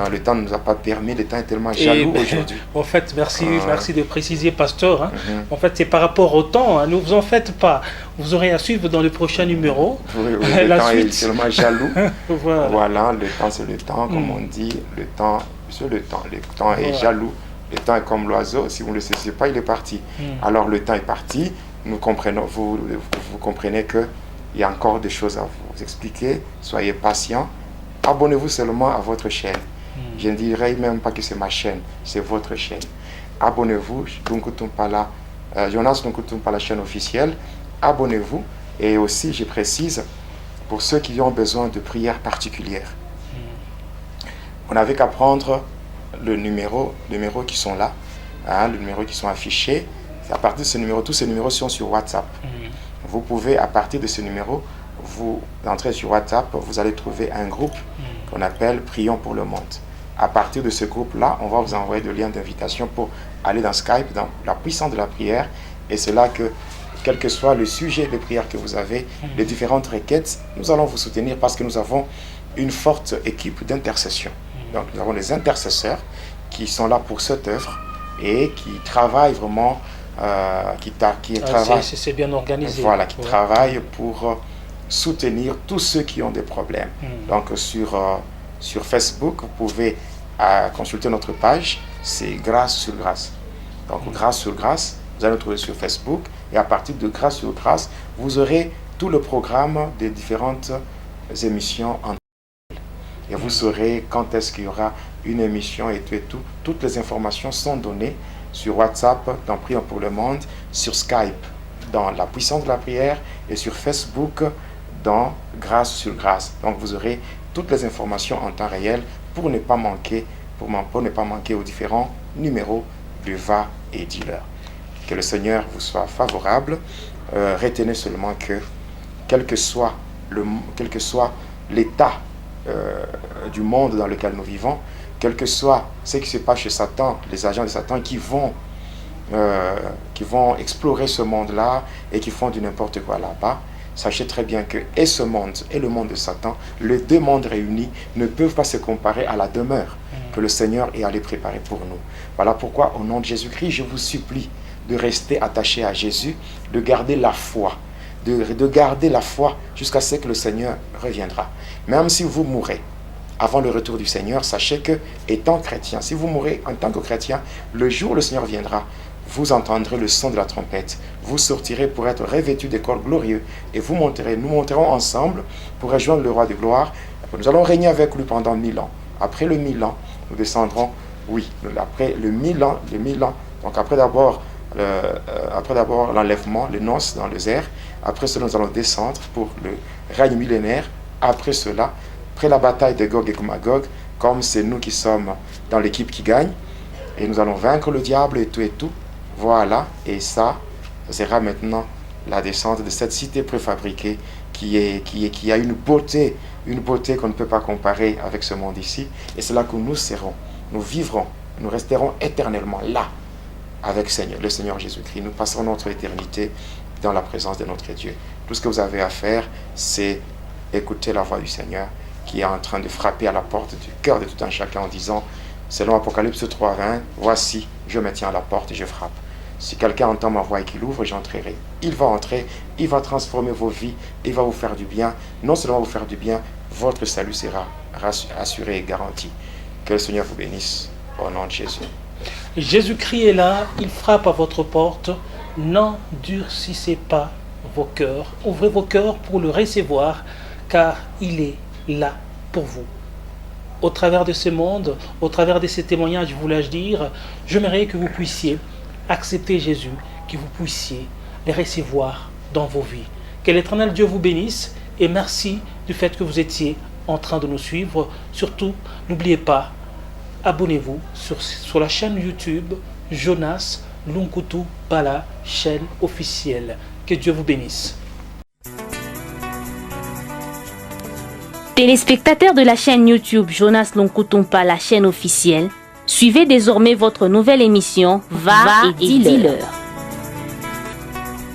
Le temps ne nous a pas permis, le temps est tellement jaloux aujourd'hui. En fait, merci de préciser, pasteur. En fait, c'est par rapport au temps. Ne vous en faites pas. Vous aurez à suivre dans le prochain numéro. Oui, le temps est tellement jaloux. Voilà, le temps c'est le temps, comme on dit. Le temps, c'est le temps. Le temps est jaloux. Le temps est comme l'oiseau. Si vous ne le saisissez pas, il est parti. Alors le temps est parti. Vous comprenez qu'il y a encore des choses à vous expliquer. Soyez patient. Abonnez-vous seulement à votre chaîne. Je ne dirais même pas que c'est ma chaîne, c'est votre chaîne. Abonnez-vous, Jonas Lunkutumpala, chaîne officielle. Abonnez-vous. Et aussi, je précise, pour ceux qui ont besoin de prières particulières, on n'avait qu'à prendre le numéro qui sont là, le numéro qui sont affichés. À partir de ce numéro, tous ces numéros sont sur WhatsApp. Vous pouvez, à partir de ce numéro, vous entrez sur WhatsApp, vous allez trouver un groupe qu'on appelle Prions pour le monde. À partir de ce groupe-là, on va vous envoyer des liens d'invitation pour aller dans Skype, dans la puissance de la prière. Et c'est là que, quel que soit le sujet de prière que vous avez, les différentes requêtes, nous allons vous soutenir parce que nous avons une forte équipe d'intercession. Donc nous avons des intercesseurs qui sont là pour cette œuvre et qui travaillent vraiment, c'est bien organisé. Voilà, qui travaillent pour soutenir tous ceux qui ont des problèmes. Donc sur Facebook, vous pouvez consulter notre page, c'est Grâce sur Grâce. Donc Grâce sur Grâce, vous allez le trouver sur Facebook et à partir de Grâce sur Grâce, vous aurez tout le programme des différentes émissions en et vous saurez quand est-ce qu'il y aura une émission et tout. Toutes les informations sont données sur WhatsApp, dans Prions pour le monde, sur Skype, dans la puissance de la prière et sur Facebook, dans Grâce sur Grâce. Donc vous aurez toutes les informations en temps réel pour ne pas manquer, aux différents numéros de Va et Dealer. Que le Seigneur vous soit favorable. Retenez seulement que quel que soit l'état du monde dans lequel nous vivons, quel que soit ce qui se passe chez Satan, les agents de Satan qui vont explorer ce monde-là et qui font du n'importe quoi là-bas, sachez très bien que et ce monde et le monde de Satan, les deux mondes réunis ne peuvent pas se comparer à la demeure que le Seigneur est allé préparer pour nous. Voilà pourquoi, au nom de Jésus-Christ, je vous supplie de rester attaché à Jésus, de garder la foi, de garder la foi jusqu'à ce que le Seigneur reviendra. Même si vous mourrez avant le retour du Seigneur, sachez que, étant chrétien, si vous mourrez en tant que chrétien, le jour où le Seigneur viendra, vous entendrez le son de la trompette. Vous sortirez pour être revêtus des corps glorieux et nous monterons ensemble pour rejoindre le roi de gloire. Nous allons régner avec lui pendant 1000 ans. Après le 1000 ans, nous descendrons, après le 1000 ans, donc après d'abord l'enlèvement, les noces dans les airs. Après cela, nous allons descendre pour le règne millénaire. Après cela, après la bataille de Gog et Magog, comme c'est nous qui sommes dans l'équipe qui gagne, et nous allons vaincre le diable et tout. Voilà, et ça sera maintenant la descente de cette cité préfabriquée qui a une beauté qu'on ne peut pas comparer avec ce monde ici. Et c'est là que nous serons, nous vivrons, nous resterons éternellement là avec le Seigneur Jésus-Christ. Nous passerons notre éternité dans la présence de notre Dieu. Tout ce que vous avez à faire, c'est écouter la voix du Seigneur qui est en train de frapper à la porte du cœur de tout un chacun en disant, selon Apocalypse 3:20, voici, je me tiens à la porte et je frappe. Si quelqu'un entend ma voix et qu'il ouvre, j'entrerai. Il va entrer, il va transformer vos vies, il va vous faire du bien. Non seulement vous faire du bien, votre salut sera assuré et garanti. Que le Seigneur vous bénisse au nom de Jésus. Jésus-Christ est là, il frappe à votre porte. N'endurcissez pas vos cœurs. Ouvrez vos cœurs pour le recevoir, car il est là pour vous. Au travers de ce monde, au travers de ces témoignages, voulais-je dire, j'aimerais que vous puissiez accepter Jésus, que vous puissiez les recevoir dans vos vies. Que l'Éternel Dieu vous bénisse et merci du fait que vous étiez en train de nous suivre. Surtout, n'oubliez pas, abonnez-vous sur la chaîne YouTube Jonas Lunkutu Pala, chaîne officielle. Que Dieu vous bénisse. Téléspectateurs de la chaîne YouTube Jonas Lunkutu Pala, chaîne officielle, suivez désormais votre nouvelle émission Va et dis-leur.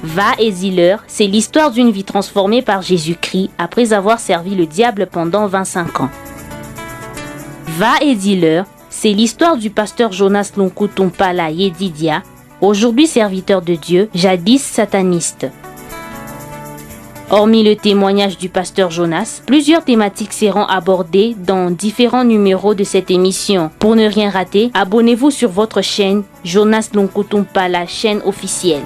Va et dis-leur, c'est l'histoire d'une vie transformée par Jésus-Christ après avoir servi le diable pendant 25 ans. Va et dis-leur, c'est l'histoire du pasteur Jonas Lunkutu Pala Yedidia, aujourd'hui serviteur de Dieu, jadis sataniste. Hormis le témoignage du pasteur Jonas, plusieurs thématiques seront abordées dans différents numéros de cette émission. Pour ne rien rater, abonnez-vous sur votre chaîne Jonas Lunkutu Pala, chaîne officielle.